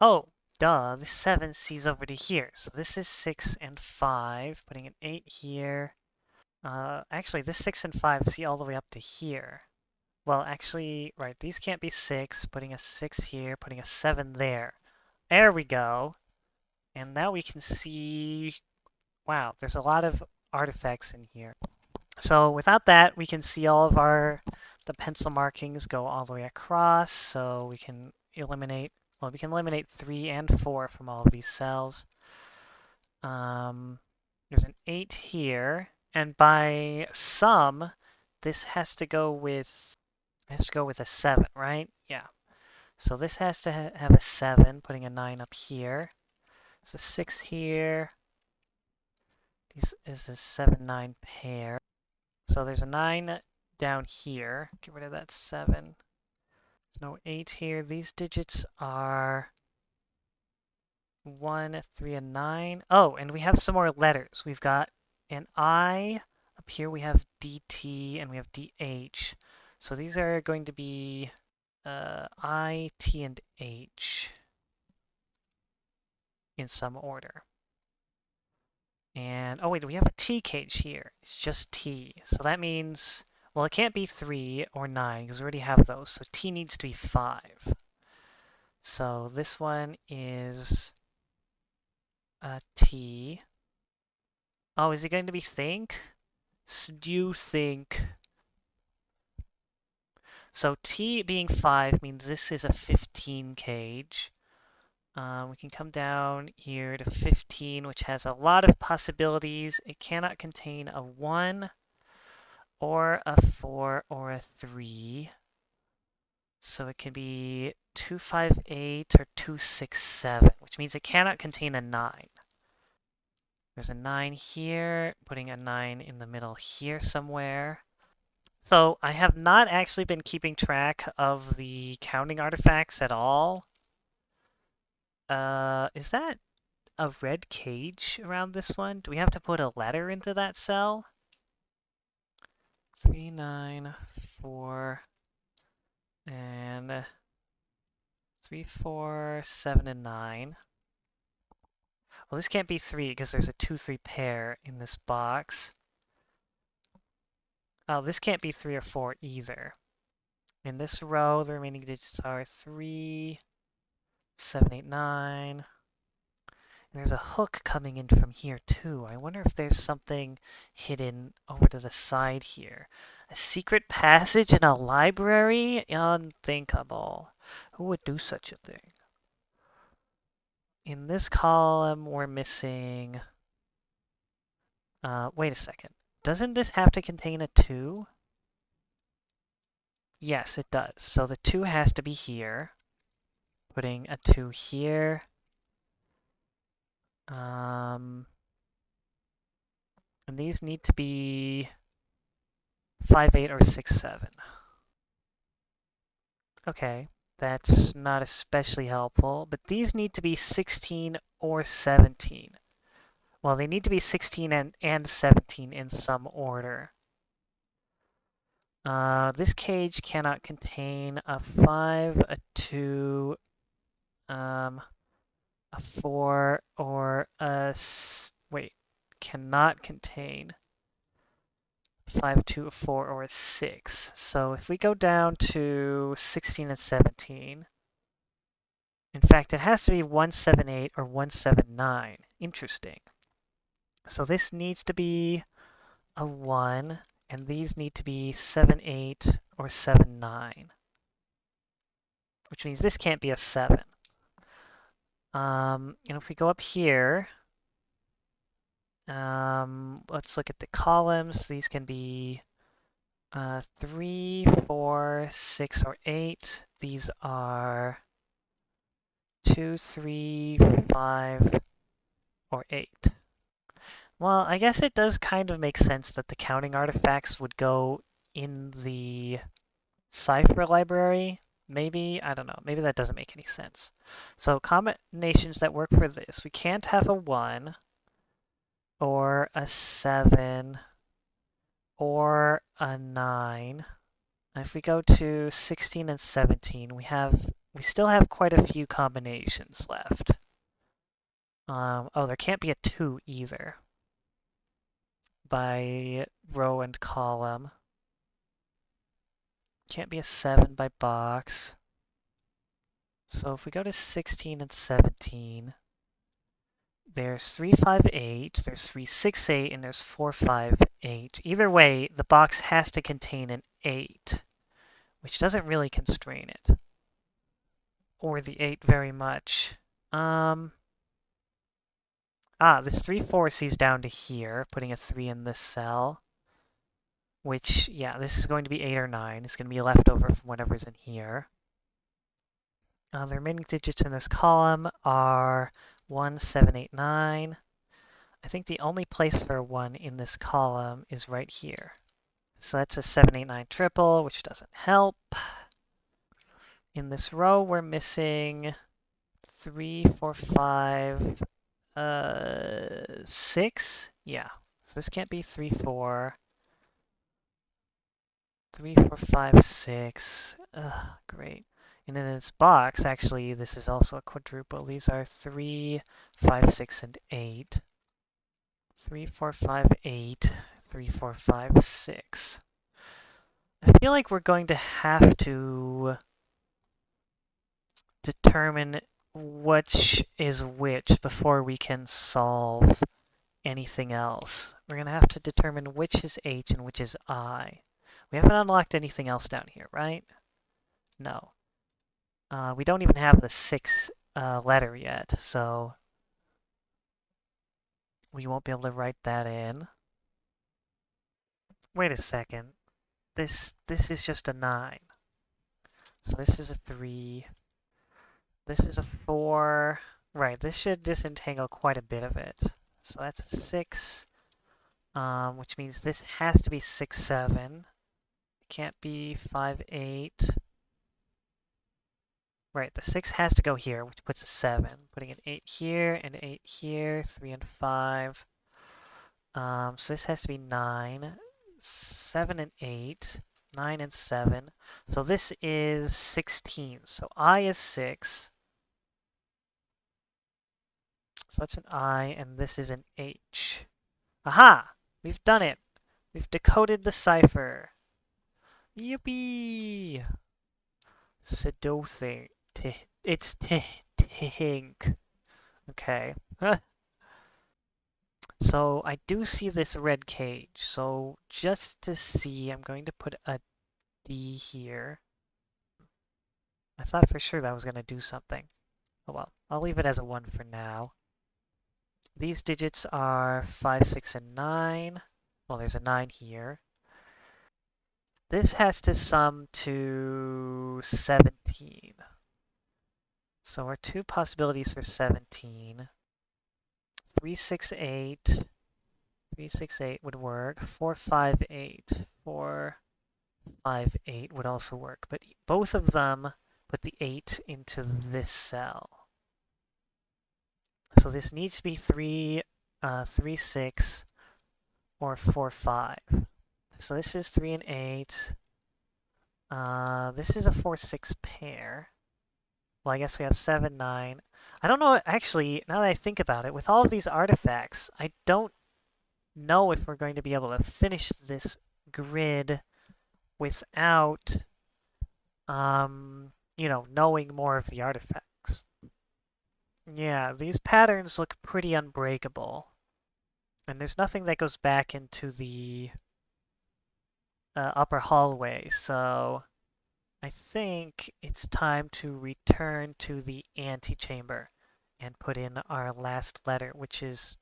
Oh, duh. This 7 sees over to here. So this is 6 and 5. Putting an 8 here. Actually, this 6 and 5 see all the way up to here. Well, actually, right, these can't be 6. Putting a 6 here, putting a 7 there. There we go. And now we can see... Wow, there's a lot of artifacts in here. So without that, we can see all of the pencil markings go all the way across. So we can eliminate, well, we can eliminate 3 and 4 from all of these cells. There's an 8 here. And by sum, this has to go with a 7, right? Yeah. So this has to have a 7, putting a 9 up here. There's a 6 here. This is a 7, 9 pair. So there's a 9 down here. Get rid of that 7. There's no 8 here. These digits are 1, 3, and 9. Oh, and we have some more letters. We've got an I. Up here we have DT and we have DH. So these are going to be I, T, and H in some order. And, oh wait, we have a T cage here. It's just T. So that means, well, it can't be 3 or 9 because we already have those. So T needs to be 5. So this one is a T. Oh, is it going to be think? Stew think. So T being 5 means this is a 15 cage. We can come down here to 15, which has a lot of possibilities. It cannot contain a 1 or a 4 or a 3. So it can be 258 or 267, which means it cannot contain a 9. There's a 9 here, putting a 9 in the middle here somewhere. So I have not actually been keeping track of the counting artifacts at all. Is that a red cage around this one? Do we have to put a letter into that cell? 3, 9, 4, and 3, 4, 7, and 9. Well, this can't be 3 because there's a 2, 3 pair in this box. Oh, this can't be 3 or 4 either. In this row, the remaining digits are 3, 7, 8, 9. There's a hook coming in from here too. I wonder if there's something hidden over to the side here. A secret passage in a library? Unthinkable. Who would do such a thing? In this column, we're missing... wait a second. Doesn't this have to contain a 2? Yes, it does. So the 2 has to be here. Putting a 2 here. And these need to be 5, 8, or 6, 7. Okay, that's not especially helpful, but these need to be 16 or 17. Well, they need to be 16 and 17 in some order. This cage cannot contain a 5, a 2, a 4, or a... Wait, cannot contain 5, 2, a 4, or a 6. So if we go down to 16 and 17... In fact, it has to be 178 or 179. Interesting. So this needs to be a 1, and these need to be 78 or 79. Which means this can't be a 7. And if we go up here, let's look at the columns. These can be 3, 4, 6, or 8. These are 2, 3, 5, or 8. Well, I guess it does kind of make sense that the counting artifacts would go in the cipher library. Maybe, I don't know, maybe that doesn't make any sense. So combinations that work for this, we can't have a 1, or a 7, or a 9. And if we go to 16 and 17, we still have quite a few combinations left. Oh, there can't be a 2 either by row and column. Can't be a 7 by box. So if we go to 16 and 17, there's 3, 5, 8, there's 3, 6, 8, and there's 4, 5, 8. Either way, the box has to contain an 8, which doesn't really constrain it. Or the 8 very much. This 3, 4 sees down to here, putting a 3 in this cell. Which, yeah, this is going to be 8 or 9. It's going to be a leftover from whatever's in here. The remaining digits in this column are 1, 7, 8, 9. I think the only place for 1 in this column is right here. So that's a 7, 8, 9 triple, which doesn't help. In this row, we're missing 3, 4, 5, 6. Yeah, so this can't be 3, 4. 3, 4, 5, 6. Ugh, great. And in this box, actually, this is also a quadruple. These are 3, 5, 6, and 8. 3, 4, 5, 8. 3, 4, 5, 6. I feel like we're going to have to determine which is which before we can solve anything else. We're going to have to determine which is H and which is I. We haven't unlocked anything else down here, right? No. We don't even have the 6th letter yet, so we won't be able to write that in. Wait a second. This is just a 9. So this is a 3. This is a 4. Right, this should disentangle quite a bit of it. So that's a 6, which means this has to be 6, 7. It can't be 5, 8. Right, the 6 has to go here, which puts a 7. Putting an 8 here, and 8 here, 3 and 5. So this has to be 9, 7 and 8, 9 and 7. So this is 16. So I is 6. So that's an I, and this is an H. Aha! We've done it! We've decoded the cipher. Yippee! Sudoku. It's tink. Okay. So I do see this red cage. So just to see, I'm going to put a D here. I thought for sure that was going to do something. Oh well, I'll leave it as a 1 for now. These digits are 5, 6, and 9. Well, there's a 9 here. This has to sum to 17. So our two possibilities for 17. 368. 368 would work. 458. 458 would also work. But both of them put the 8 into this cell. So this needs to be 3, 6, or 4, 5. So this is 3 and 8. This is a 4, 6 pair. Well, I guess we have 7, 9. I don't know, actually, now that I think about it, with all of these artifacts, I don't know if we're going to be able to finish this grid without, knowing more of the artifacts. Yeah, these patterns look pretty unbreakable. And there's nothing that goes back into the upper hallway, so I think it's time to return to the antechamber and put in our last letter, which is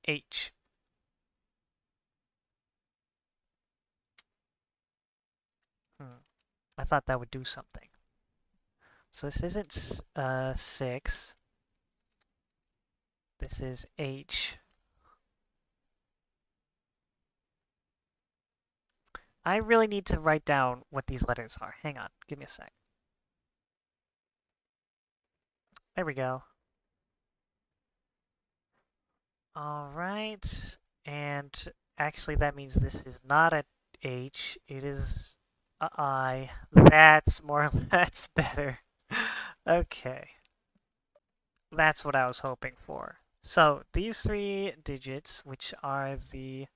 H. I thought that would do something. So this isn't 6. This is H. I really need to write down what these letters are. Hang on, give me a sec. There we go. All right, and actually that means this is not a H. It is a I. That's better. Okay, that's what I was hoping for. So these three digits, which are these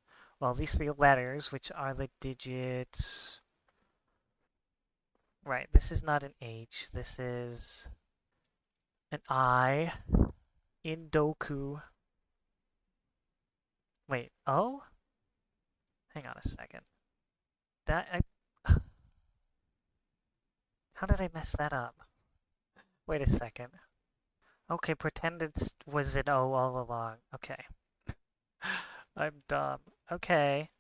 three letters, which are the digits. Right, this is not an H. This is an I in Doku. Wait, oh? Hang on a second. How did I mess that up? Wait a second. Okay, pretend it was an O all along. Okay. I'm dumb. Okay.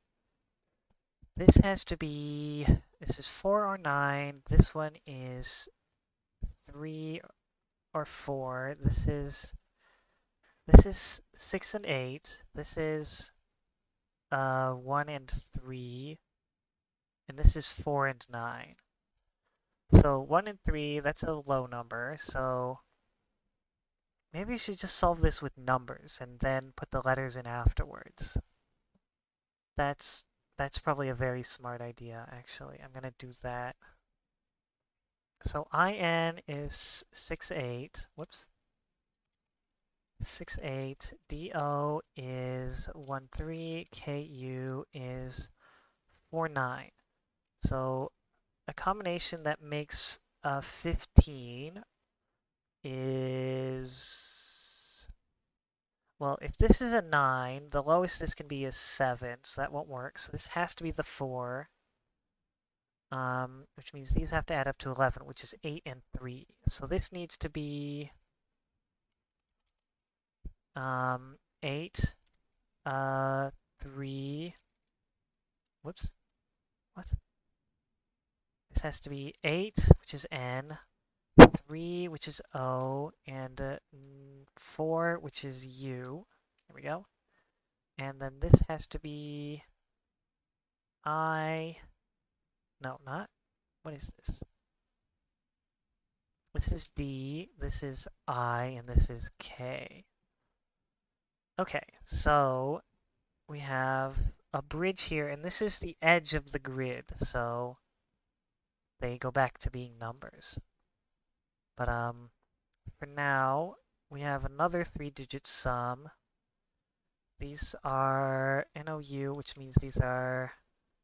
This has to be... This is 4 or 9. This one is 3 or 4. This is 6 and 8. This is 1 and 3. And this is 4 and 9. So 1 and 3, that's a low number. So maybe I should just solve this with numbers and then put the letters in afterwards. That's that's probably a very smart idea, actually. I'm gonna do that. So IN is 6, 8. Whoops. 6, 8. DO is 1, 3. KU is 4, 9. So a combination that makes 15 is... Well, if this is a 9, the lowest this can be is 7, so that won't work. So this has to be the 4, which means these have to add up to 11, which is 8 and 3. So this needs to be 8, 3... Whoops. What? This has to be 8, which is N, 3, which is O, and 4, which is U. There we go. And then this has to be I... No, not... What is this? This is D, this is I, and this is K. Okay, so we have a bridge here, and this is the edge of the grid, so they go back to being numbers. But for now, we have another 3-digit sum. These are NOU, which means these are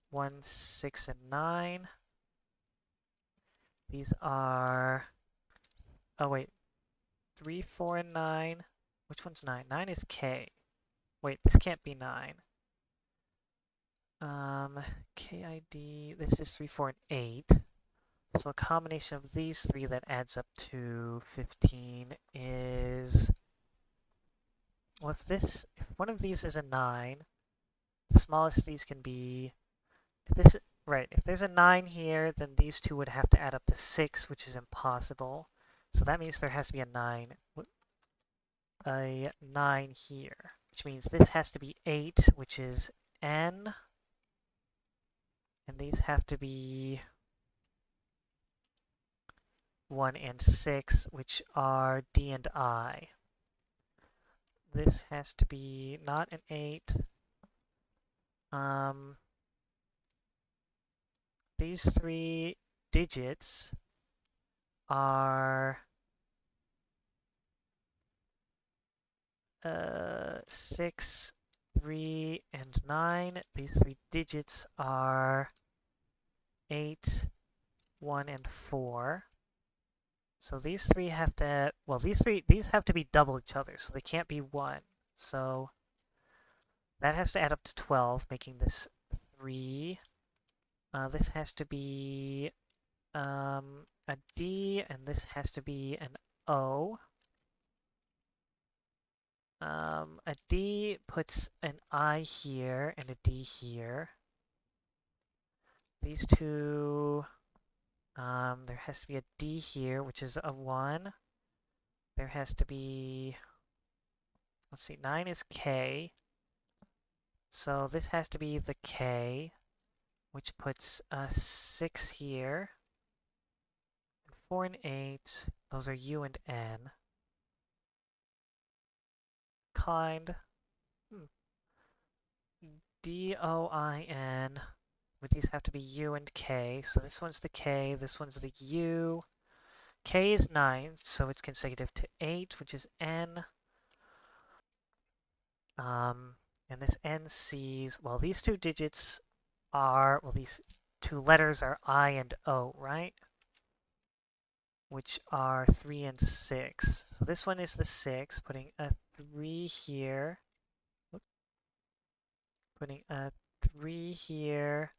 1, 6, and 9. These are... Oh wait, 3, 4, and 9, Which one's 9? 9 is K. Wait, this can't be 9. KID, this is 3, 4, and 8. So a combination of these three that adds up to 15 is... Well, if one of these is a 9, the smallest these can be... If there's a 9 here, then these two would have to add up to 6, which is impossible. So that means there has to be a 9 here, which means this has to be 8, which is N, and these have to be 1 and 6, which are D and I. This has to be not an 8. These three digits are 6, 3, and 9. These three digits are 8, 1, and 4. So these three have to, well, these have to be double each other, so they can't be 1. So that has to add up to 12, making this 3. This has to be a D, and this has to be an O. A D puts an I here and a D here. These two, there has to be a D here, which is a 1. There has to be, let's see, 9 is K. So this has to be the K, which puts a 6 here. 4 and 8, those are U and N. Kind. D-O-I-N. But these have to be U and K. So this one's the K, this one's the U. K is 9, so it's consecutive to 8, which is N. And this N sees, well, these two digits are, well, these two letters are I and O, right? Which are 3 and 6. So this one is the 6, putting a 3 here. Putting a 3 here,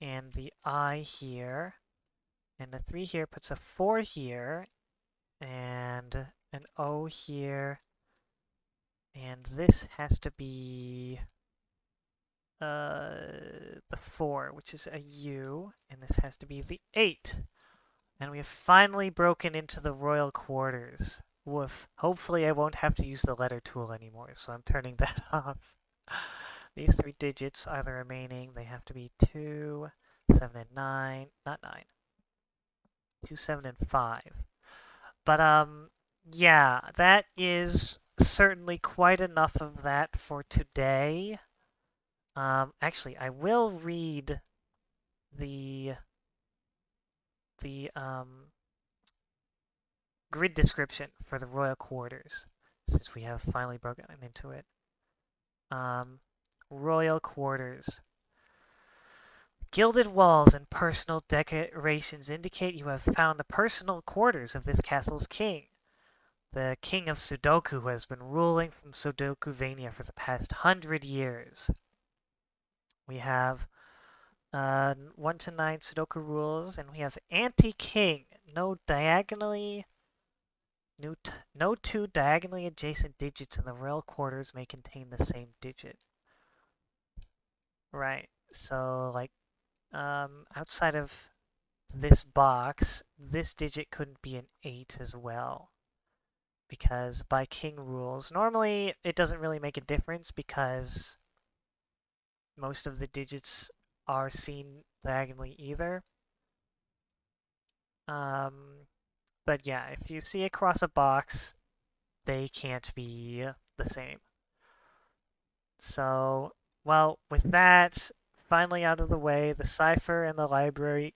and the I here. And the 3 here puts a 4 here, and an O here. And this has to be the 4, which is a U, and this has to be the 8. And we have finally broken into the royal quarters. Woof. Hopefully I won't have to use the letter tool anymore, so I'm turning that off. These three digits are the remaining. They have to be 2, 7, and 9. Not 9. 2, 7, and 5. But, yeah, that is certainly quite enough of that for today. Actually, I will read the grid description for the royal quarters, since we have finally broken into it. Royal quarters. Gilded walls and personal decorations indicate you have found the personal quarters of this castle's king. The king of Sudoku, who has been ruling from Sudokuvania for the past 100 years. We have 1 to 9 Sudoku rules, and we have anti-king. No two diagonally adjacent digits in the royal quarters may contain the same digit. Right, so like outside of this box, this digit couldn't be an 8 as well. Because by king rules, normally it doesn't really make a difference because most of the digits are seen diagonally either. But yeah, if you see across a box, they can't be the same. So, well, with that finally out of the way, the cipher and the library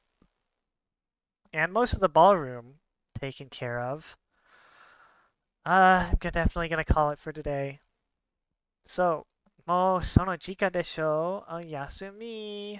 and most of the ballroom taken care of, I'm definitely gonna call it for today. So, もうその時間でしょう。おやすみ。